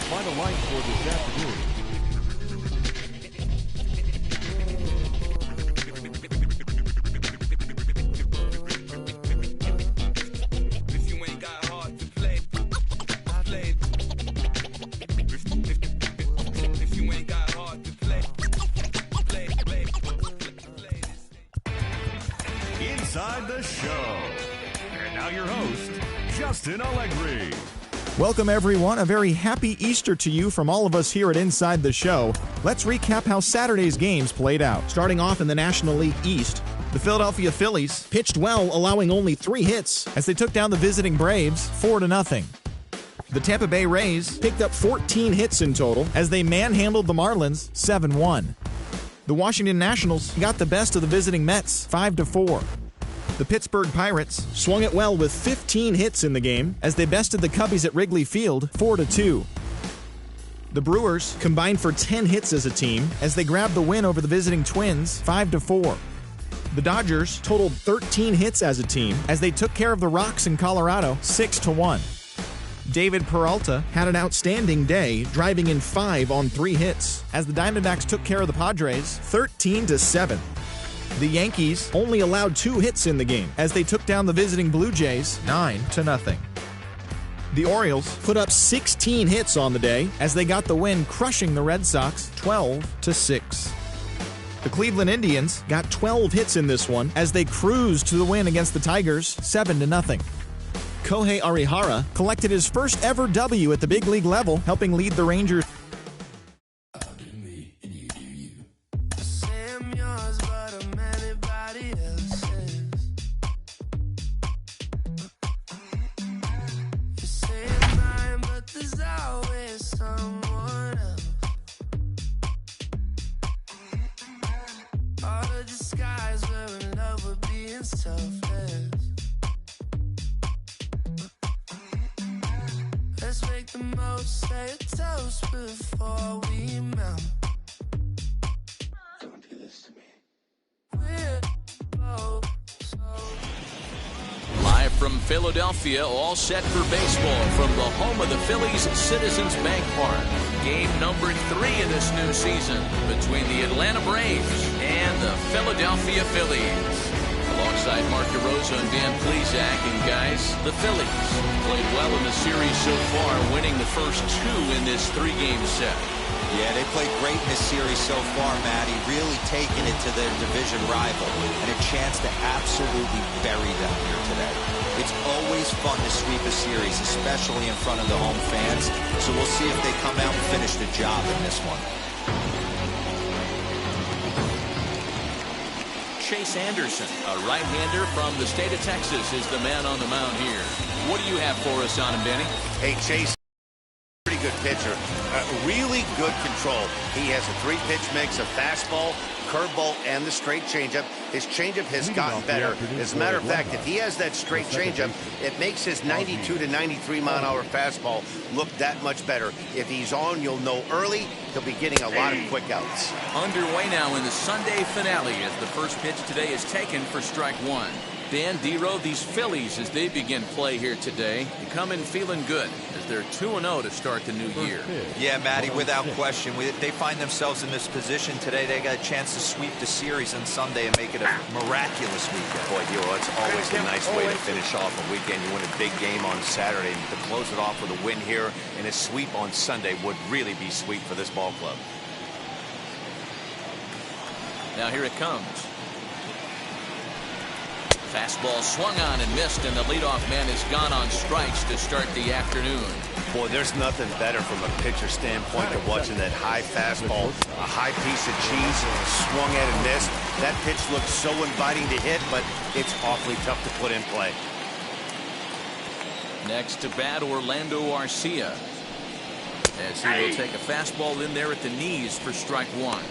Final line for this afternoon. If you ain't got hard to play, play. If you ain't got hard to play, play. Inside the Show. And now your host, Justin Allegri. Welcome, everyone. A very happy Easter to you from all of us here at Inside the Show. Let's recap how Saturday's games played out. Starting off in the National League East, the Philadelphia Phillies pitched well, allowing only 3 hits as they took down the visiting Braves 4-0. The Tampa Bay Rays picked up 14 hits in total as they manhandled the Marlins 7-1. The Washington Nationals got the best of the visiting Mets 5-4. The Pittsburgh Pirates swung it well with 15 hits in the game as they bested the Cubbies at Wrigley Field 4-2. The Brewers combined for 10 hits as a team as they grabbed the win over the visiting Twins 5-4. The Dodgers totaled 13 hits as a team as they took care of the Rocks in Colorado 6-1. David Peralta had an outstanding day, driving in 5 on 3 hits as the Diamondbacks took care of the Padres 13-7. The Yankees only allowed 2 hits in the game as they took down the visiting Blue Jays 9-0. The Orioles put up 16 hits on the day as they got the win, crushing the Red Sox 12-6. The Cleveland Indians got 12 hits in this one as they cruised to the win against the Tigers 7-0. Kohei Arihara collected his first ever W at the big league level, helping lead the Rangers. Let's make the most, say a toast before we melt. Don't do this to me. We're both so. Live from Philadelphia, all set for baseball from the home of the Phillies, Citizens Bank Park. Game number 3 in this new season between the Atlanta Braves and the Philadelphia Phillies. Alongside Mark DeRosa and Dan Plesac, and guys, the Phillies played well in the series so far, winning the first 2 in this 3-game set. Yeah, they played great in this series so far, Matty. Really taking it to their division rival and a chance to absolutely bury them here today. It's always fun to sweep a series, especially in front of the home fans. So we'll see if they come out and finish the job in this one. Chase Anderson, a right-hander from the state of Texas, is the man on the mound here. What do you have for us on him, Benny? Hey, Chase, pretty good pitcher. Really good control. He has a 3-pitch mix of fastball, curveball, and the straight changeup. His changeup has gotten better. As a matter of fact, if he has that straight changeup, it makes his 92 to 93 mile-an-hour fastball look that much better. If he's on, you'll know early. He'll be getting a lot of quick outs. Underway now in the Sunday finale as the first pitch today is taken for strike 1. Dan Dero, these Phillies, as they begin play here today, they come in feeling good as they're 2-0 to start the new year. Yeah, Matty, without question. They find themselves in this position today. They got a chance to sweep the series on Sunday and make it a miraculous weekend. Boy, it's always a nice way to finish off a weekend. You win a big game on Saturday. To close it off with a win here and a sweep on Sunday would really be sweet for this ball club. Now here it comes. Fastball swung on and missed, and the leadoff man is gone on strikes to start the afternoon. Boy, there's nothing better from a pitcher standpoint than watching that high fastball, a high piece of cheese, swung at and missed. That pitch looks so inviting to hit, but it's awfully tough to put in play. Next to bat, Orlando Arcia, as he will take a fastball in there at the knees for strike 1.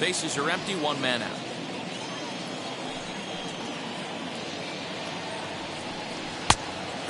Bases are empty, 1 man out.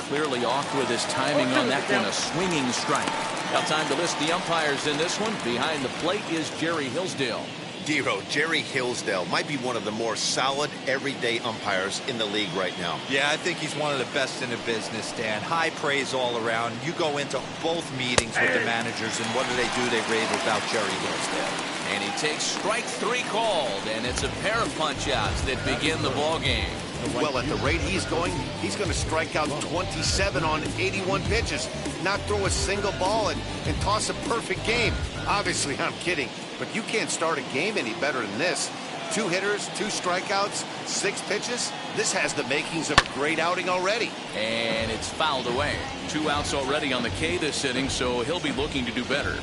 Clearly off with his timing on that one, a swinging strike. Now time to list the umpires in this one. Behind the plate is Jerry Hillsdale. Dero, Jerry Hillsdale might be one of the more solid everyday umpires in the league right now. Yeah, I think he's one of the best in the business, Dan. High praise all around. You go into both meetings with the managers, and what do? They rave about Jerry Hillsdale. And he takes strike 3 called, and it's a pair of punch-outs that begin the ball game. Well, at the rate he's going to strike out 27 on 81 pitches, not throw a single ball, and toss a perfect game. Obviously, I'm kidding, but you can't start a game any better than this. 2 hitters, 2 strikeouts, 6 pitches. This has the makings of a great outing already. And it's fouled away. 2 outs already on the K this inning, so he'll be looking to do better.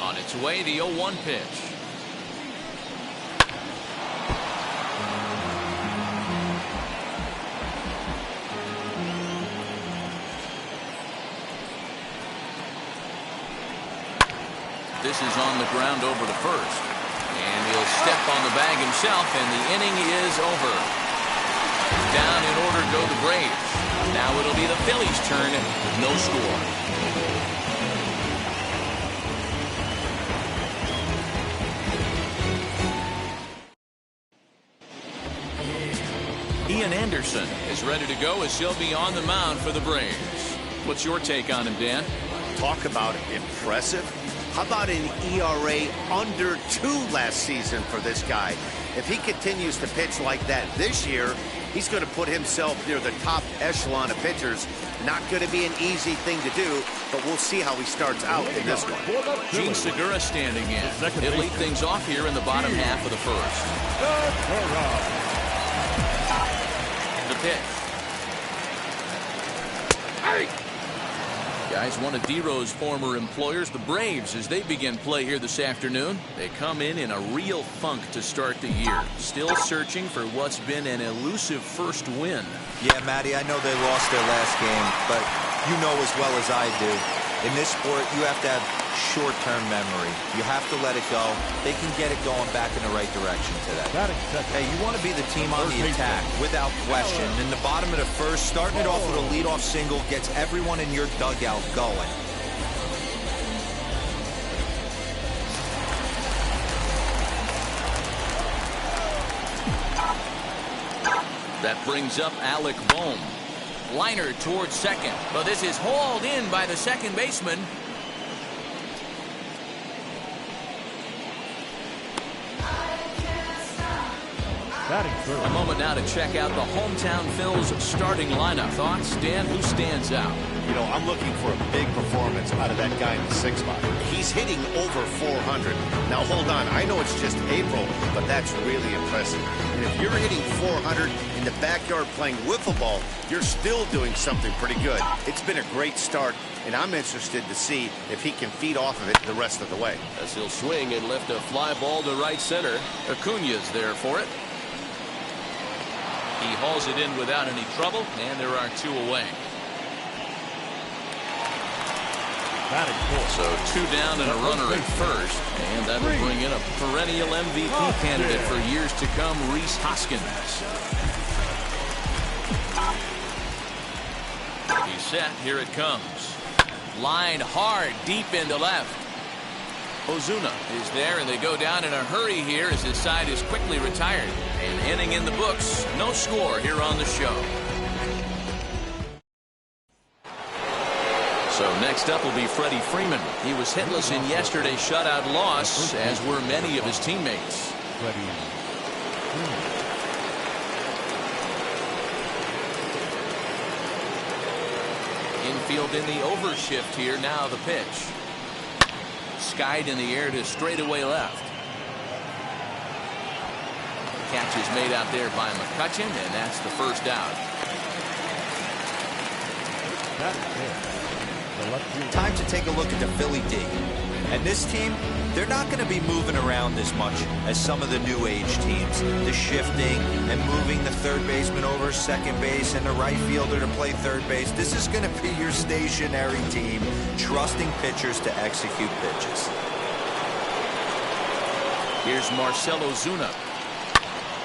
On its way, the 0-1 pitch. This is on the ground over to first. And he'll step on the bag himself, and the inning is over. Down in order go the Braves. Now it'll be the Phillies' turn with no score. Ian Anderson is ready to go as he'll be on the mound for the Braves. What's your take on him, Dan? Talk about impressive. How about an ERA under 2 last season for this guy? If he continues to pitch like that this year, he's going to put himself near the top echelon of pitchers. Not going to be an easy thing to do, but we'll see how he starts out in this one. Gene Segura standing in. He'll lead things off here in the bottom half of the first. The pitch. Guys, one of Dero's former employers, the Braves, as they begin play here this afternoon. They come in a real funk to start the year. Still searching for what's been an elusive first win. Yeah, Matty, I know they lost their last game, but you know as well as I do, in this sport, you have to have short-term memory. You have to let it go. They can get it going back in the right direction today. Hey, you want to be the team on the attack, without question. In the bottom of the first, starting it off with a leadoff single gets everyone in your dugout going. That brings up Alec Bohm. Liner towards second, but this is hauled in by the second baseman. A moment now to check out the hometown Phil's starting lineup. Thoughts, Dan? Who stands out? You know, I'm looking for a big performance out of that guy in the 6th spot. He's hitting over 400. Now, hold on. I know it's just April, but that's really impressive. And if you're hitting 400 in the backyard playing wiffle ball, you're still doing something pretty good. It's been a great start, and I'm interested to see if he can feed off of it the rest of the way. As he'll swing and lift a fly ball to right center. Acuna's there for it. He hauls it in without any trouble, and there are 2 away. So 2 down and a runner at first, and that'll bring in a perennial MVP candidate for years to come, Rhys Hoskins. He's set. Here it comes. Line hard, deep into left. Ozuna is there, and they go down in a hurry here as his side is quickly retired. An inning in the books. No score here on the show. So next up will be Freddie Freeman. He was hitless in yesterday's shutout loss, as were many of his teammates. Infield in the overshift here. Now the pitch. Skied in the air to straightaway left. Catch is made out there by McCutchen, and that's the first out. Time to take a look at the Philly D. And this team, they're not going to be moving around as much as some of the new age teams. The shifting and moving the third baseman over second base and the right fielder to play third base. This is going to be your stationary team, trusting pitchers to execute pitches. Here's Marcell Ozuna.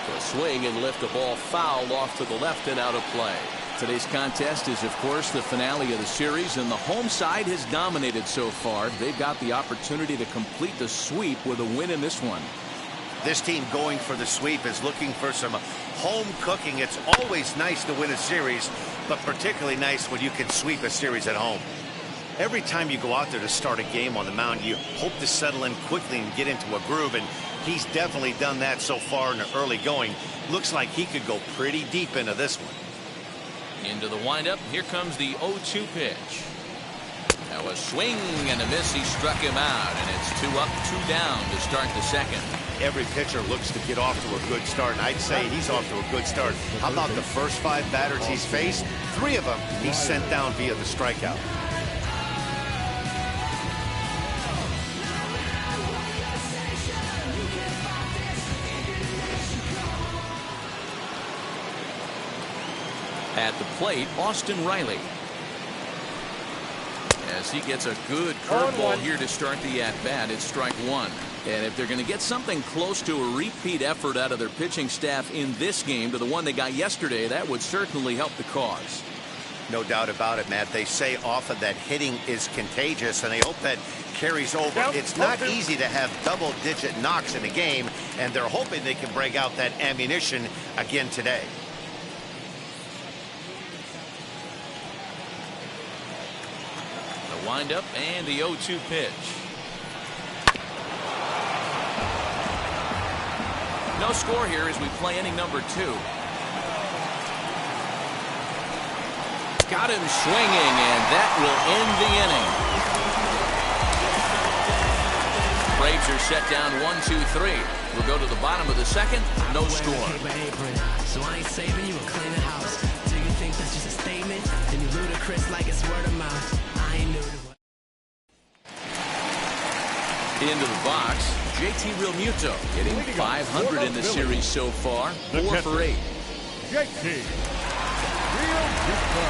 To swing and lift a ball foul off to the left and out of play. Today's contest is, of course, the finale of the series, and the home side has dominated so far. They've got the opportunity to complete the sweep with a win in this one. This team going for the sweep is looking for some home cooking. It's always nice to win a series, but particularly nice when you can sweep a series at home. Every time you go out there to start a game on the mound, you hope to settle in quickly and get into a groove, and he's definitely done that so far in the early going. Looks like he could go pretty deep into this one. Into the windup. Here comes the 0-2 pitch. That was swing and a miss. He struck him out, and it's 2 up, 2 down to start the second. Every pitcher looks to get off to a good start, and I'd say he's off to a good start. How about the first 5 batters he's faced? 3 of them he's sent down via the strikeout. At the plate, Austin Riley. As he gets a good curveball here to start the at-bat, it's strike 1. And if they're going to get something close to a repeat effort out of their pitching staff in this game to the one they got yesterday, that would certainly help the cause. No doubt about it, Matt. They say often that hitting is contagious, and they hope that carries over. It's not easy to have double-digit knocks in a game, and they're hoping they can break out that ammunition again today. Windup and the 0-2 pitch. No score here as we play inning number 2. Got him swinging, and that will end the inning. Braves are set down 1-2-3. We'll go to the bottom of the second. No score. So I ain't saving you a clean house. Do you think that's just a statement? Then you ludicrous like it's word of mouth. Into the box, JT Realmuto hitting .500 in the series so far, 4 for 8. JT Realmuto.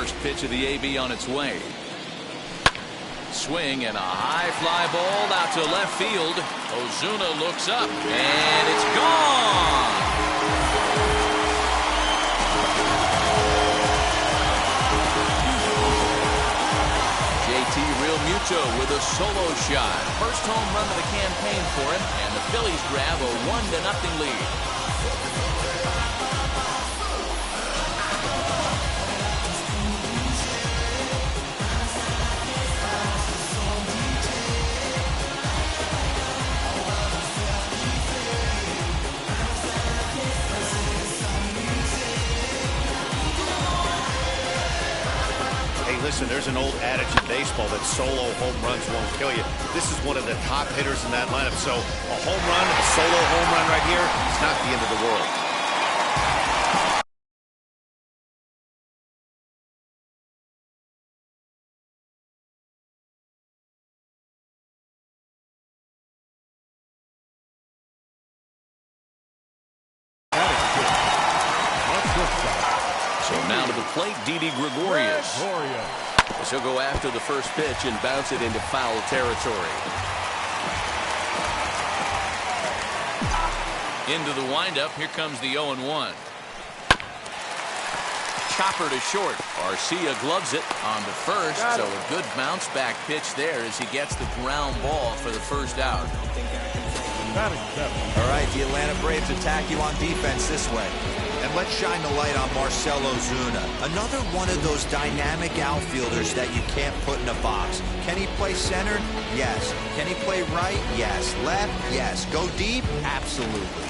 first pitch of the AB on its way. Swing and a high fly ball out to left field. Ozuna looks up and it's gone. JT Realmuto with a solo shot. First home run of the campaign for him, and the Phillies grab a 1-0 lead. Listen, there's an old adage in baseball that solo home runs won't kill you. This is one of the top hitters in that lineup. So a home run, a solo home run right here, it's not the end of the world. So now to the plate, Didi Gregorius. He'll go after the first pitch and bounce it into foul territory. Into the windup. Here comes the 0-1. Chopper to short. Arcia gloves it on to first. So a good bounce back pitch there as he gets the ground ball for the first out. All right, the Atlanta Braves attack you on defense this way. And let's shine the light on Marcell Ozuna. Another one of those dynamic outfielders that you can't put in a box. Can he play center? Yes. Can he play right? Yes. Left? Yes. Go deep? Absolutely.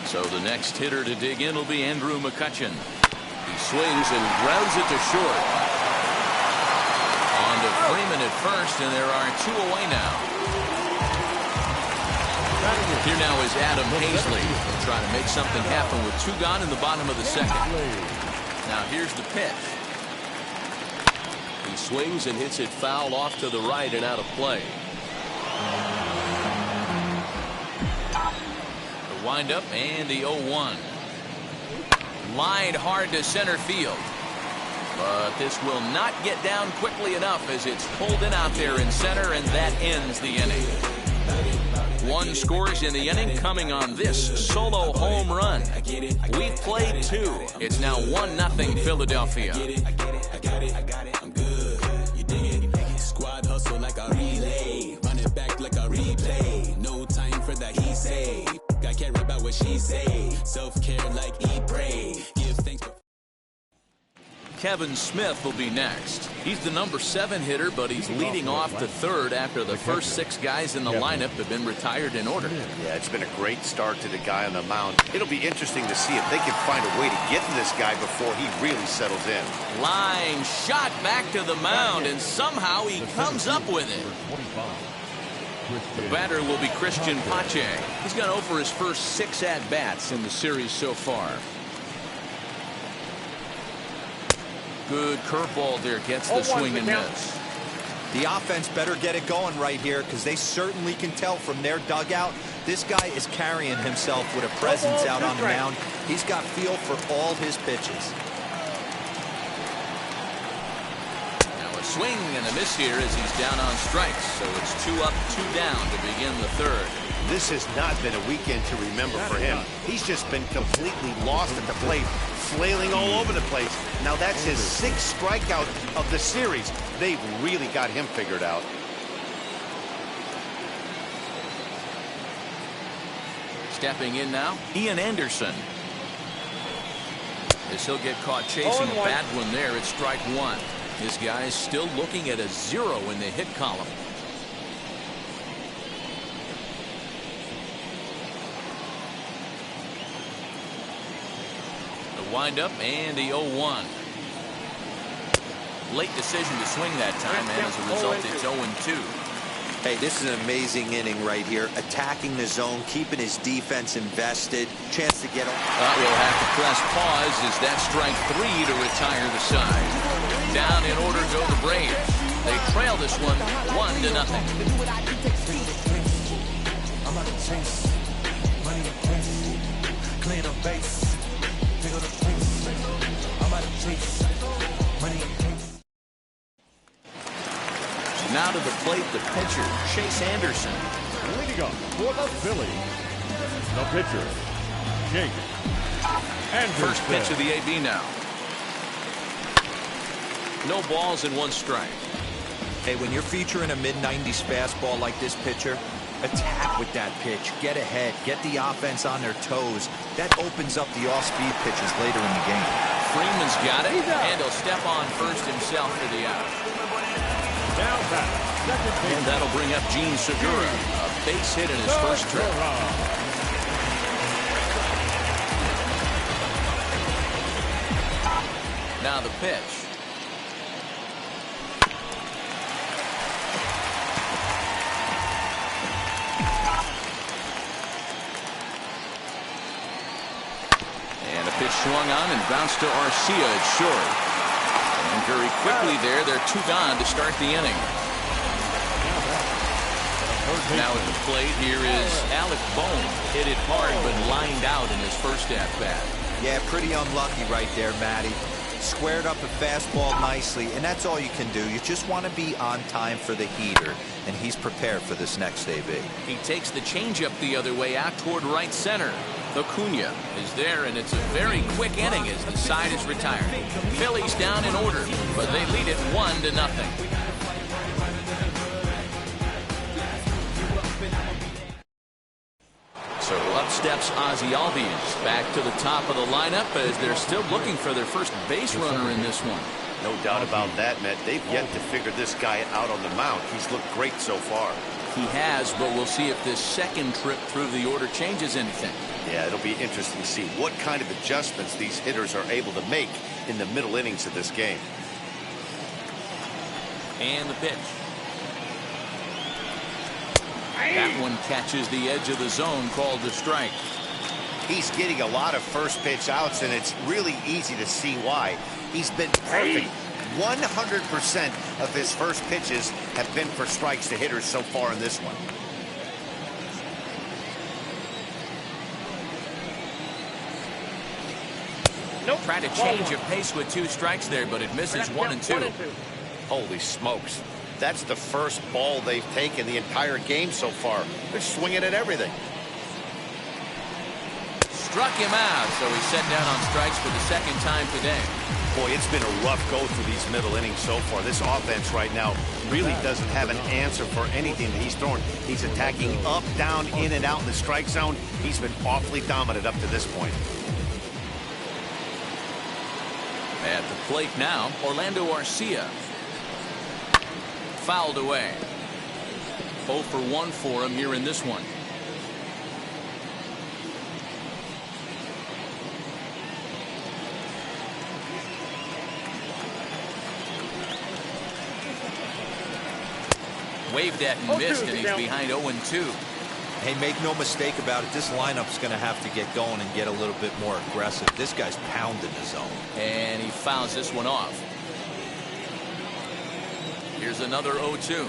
So the next hitter to dig in will be Andrew McCutchen. He swings and grounds it to short. On to Freeman at first, and there are 2 away now. Here now is Adam Hazley trying to make something happen with 2 gone in the bottom of the second. Now here's the pitch. He swings and hits it foul off to the right and out of play. The windup and the 0-1. Lined hard to center field. But this will not get down quickly enough as it's pulled in out there in center, and that ends the inning. 1 scores in the inning coming on this solo home run. We've played 2. It's now 1-0 Philadelphia. I'm good. You dig it? Squad hustle like a relay. Run it back like a replay. No time for that he say. I care about what she say. Self-care like eat, pray. Give thanks. Kevin Smith will be next. He's the number 7 hitter, but he's leading off the third after the first 6 guys in the lineup have been retired in order. Yeah, it's been a great start to the guy on the mound. It'll be interesting to see if they can find a way to get to this guy before he really settles in. Line shot back to the mound, and somehow he comes up with it. The batter will be Christian Pache. He's gone over his first 6 at-bats in the series so far. Good curveball there, gets the swing and miss. The offense better get it going right here, because they certainly can tell from their dugout this guy is carrying himself with a presence out on the mound. He's got feel for all his pitches. Now a swing and a miss here as he's down on strikes. So it's 2 up, 2 down to begin the third. This has not been a weekend to remember for him. He's just been completely lost at the plate, flailing all over the place. Now that's his 6th strikeout of the series. They've really got him figured out. Stepping in now, Ian Anderson. As he'll get caught chasing a bad one there at strike 1. This guy is still looking at a 0 in the hit column. Windup and the 0-1. Late decision to swing that time, and as a result it's 0-2. Hey, this is an amazing inning right here. Attacking the zone, keeping his defense invested. Chance to get him. We'll have to press pause as that strike 3 to retire the side. Down in order go the Braves. They trail this one 1-0. I'm about to chase money and cash, clean up base. Now to the plate, the pitcher, Chase Anderson. Leading up for the Phillies, the pitcher, Chase Anderson. First pitch of the AB now. No balls and one strike. Hey, when you're featuring a mid-90s fastball like this pitcher, attack with that pitch. Get ahead. Get the offense on their toes. That opens up the off-speed pitches later in the game. Freeman's got it, and he'll step on first himself for the out. Now back, second base. And that'll bring up Gene Segura, a base hit in his first trip. Now the pitch. And a pitch swung on and bounced to Arcia at short. And very quickly there, they're 2 gone to start the inning. Now at the plate, here is Alec Bohm. Hit it hard, but lined out in his first at-bat. Yeah, pretty unlucky right there, Matty. Squared up a fastball nicely, and that's all you can do. You just want to be on time for the heater, and he's prepared for this next AB. He takes the changeup the other way out toward right center. Acuna is there, and it's a very quick inning as the side is retired. Phillies down in order, but they lead it 1-0. So up steps Ozzie Albies back to the top of the lineup as they're still looking for their first base runner in this one. No doubt about that, Matt. They've yet to figure this guy out on the mound. He's looked great so far. He has, but we'll see if this second trip through the order changes anything. Yeah, it'll be interesting to see what kind of adjustments these hitters are able to make in the middle innings of this game. And the pitch. That one catches the edge of the zone, called a strike. He's getting a lot of first pitch outs, and it's really easy to see why. He's been perfect. 100% of his first pitches have been for strikes to hitters so far in this one. Nope. Try to change of pace with 2 strikes there, but it misses 1 and 2. Holy smokes. That's the first ball they've taken the entire game so far. They're swinging at everything. Struck him out, so he's set down on strikes for the second time today. Boy, it's been a rough go through these middle innings so far. This offense right now really doesn't have an answer for anything that he's throwing. He's attacking up, down, in, and out in the strike zone. He's been awfully dominant up to this point. At the plate now, Orlando Arcia. Fouled away. 0 for 1 for him here in this one. Waved at and missed, and he's behind 0-2. Hey, make no mistake about it. This lineup's going to have to get going and get a little bit more aggressive. This guy's pounding the zone. And he fouls this one off. Here's another 0-2.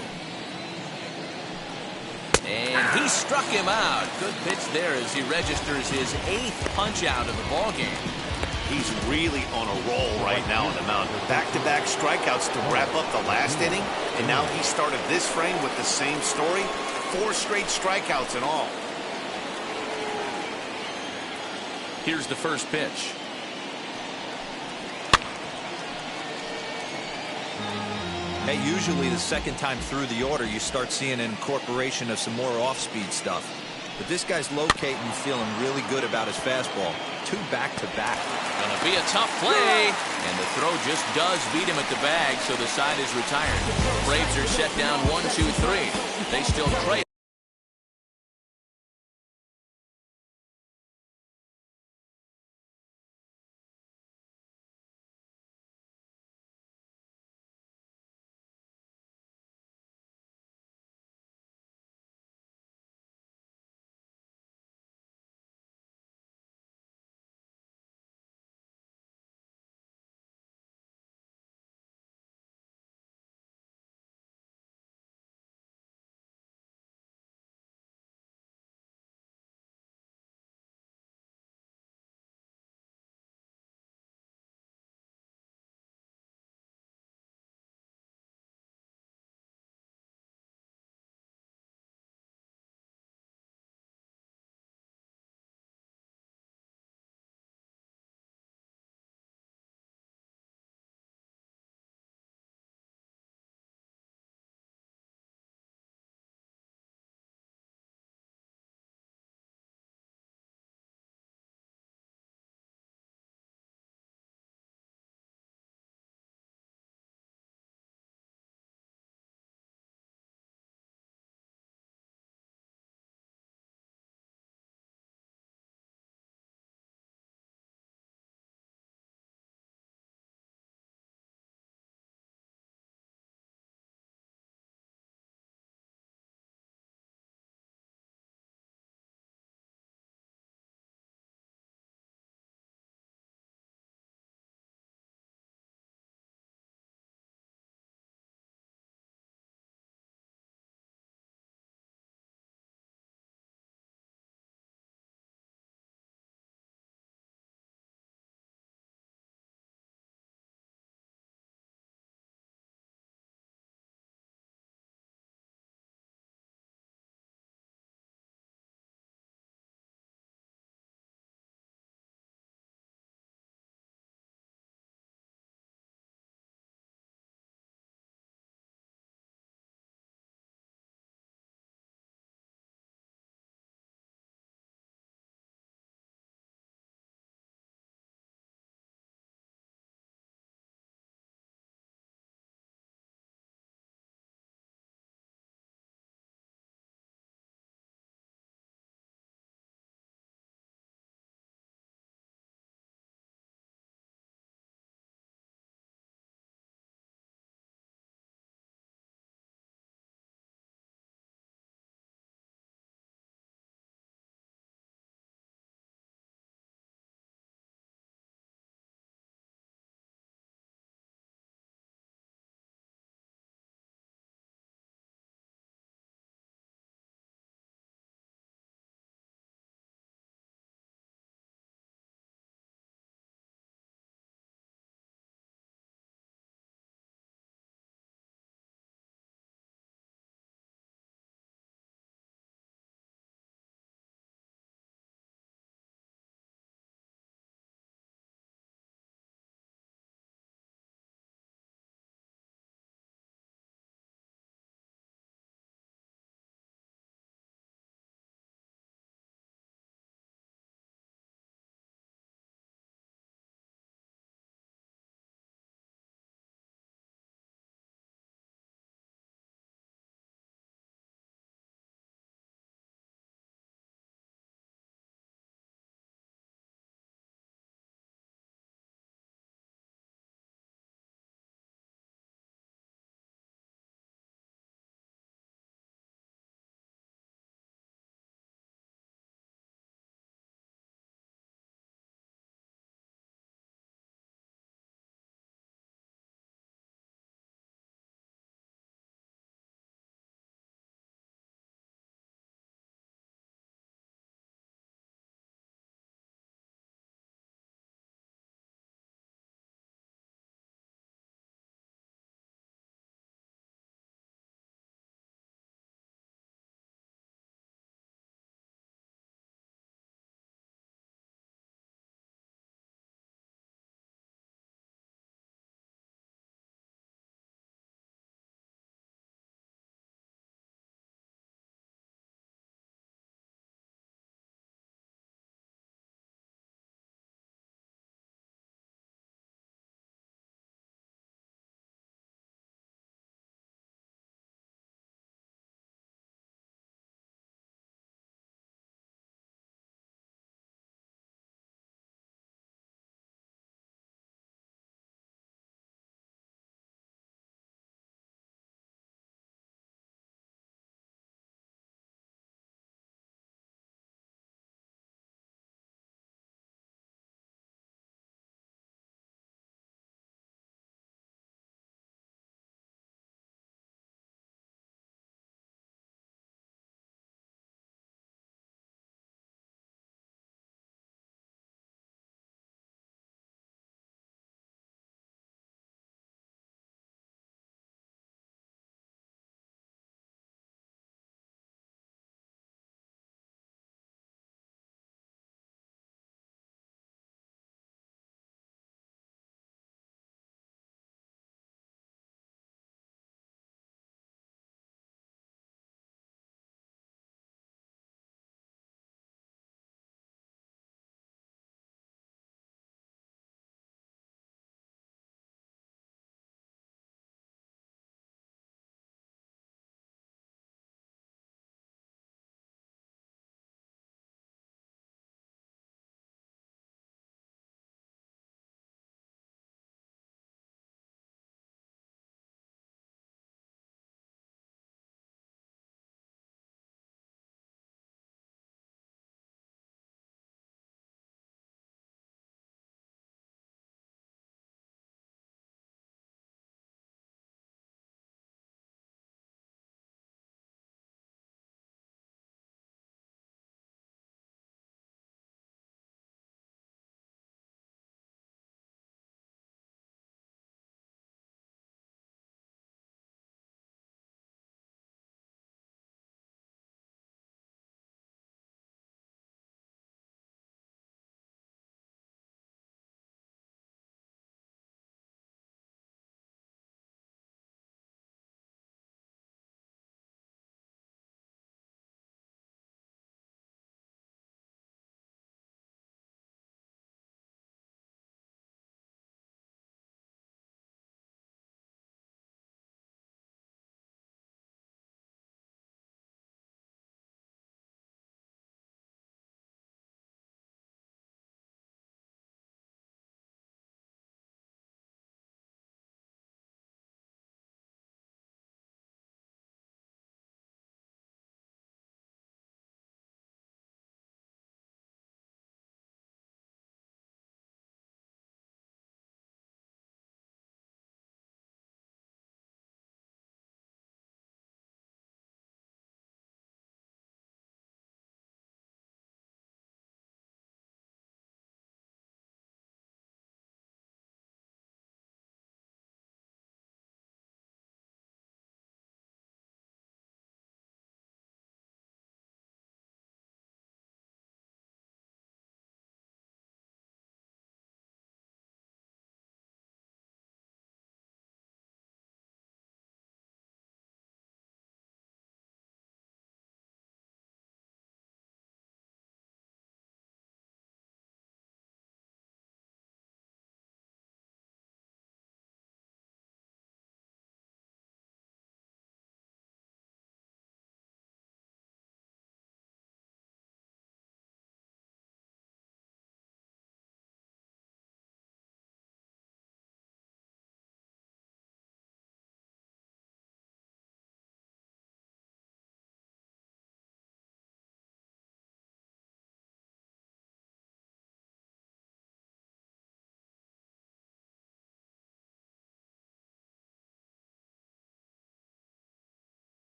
And he struck him out. Good pitch there as he registers his 8th punch out of the ball game. He's really on a roll right now on the mound. Back-to-back strikeouts to wrap up the last inning, and now he started this frame with the same story. 4 straight strikeouts in all. Here's the first pitch. Hey, usually the second time through the order, you start seeing an incorporation of some more off-speed stuff. But this guy's locating and feeling really good about his fastball. 2 back-to-back. Gonna be a tough play. And the throw just does beat him at the bag, so the side is retired. Braves are set down 1-2-3. They still trail.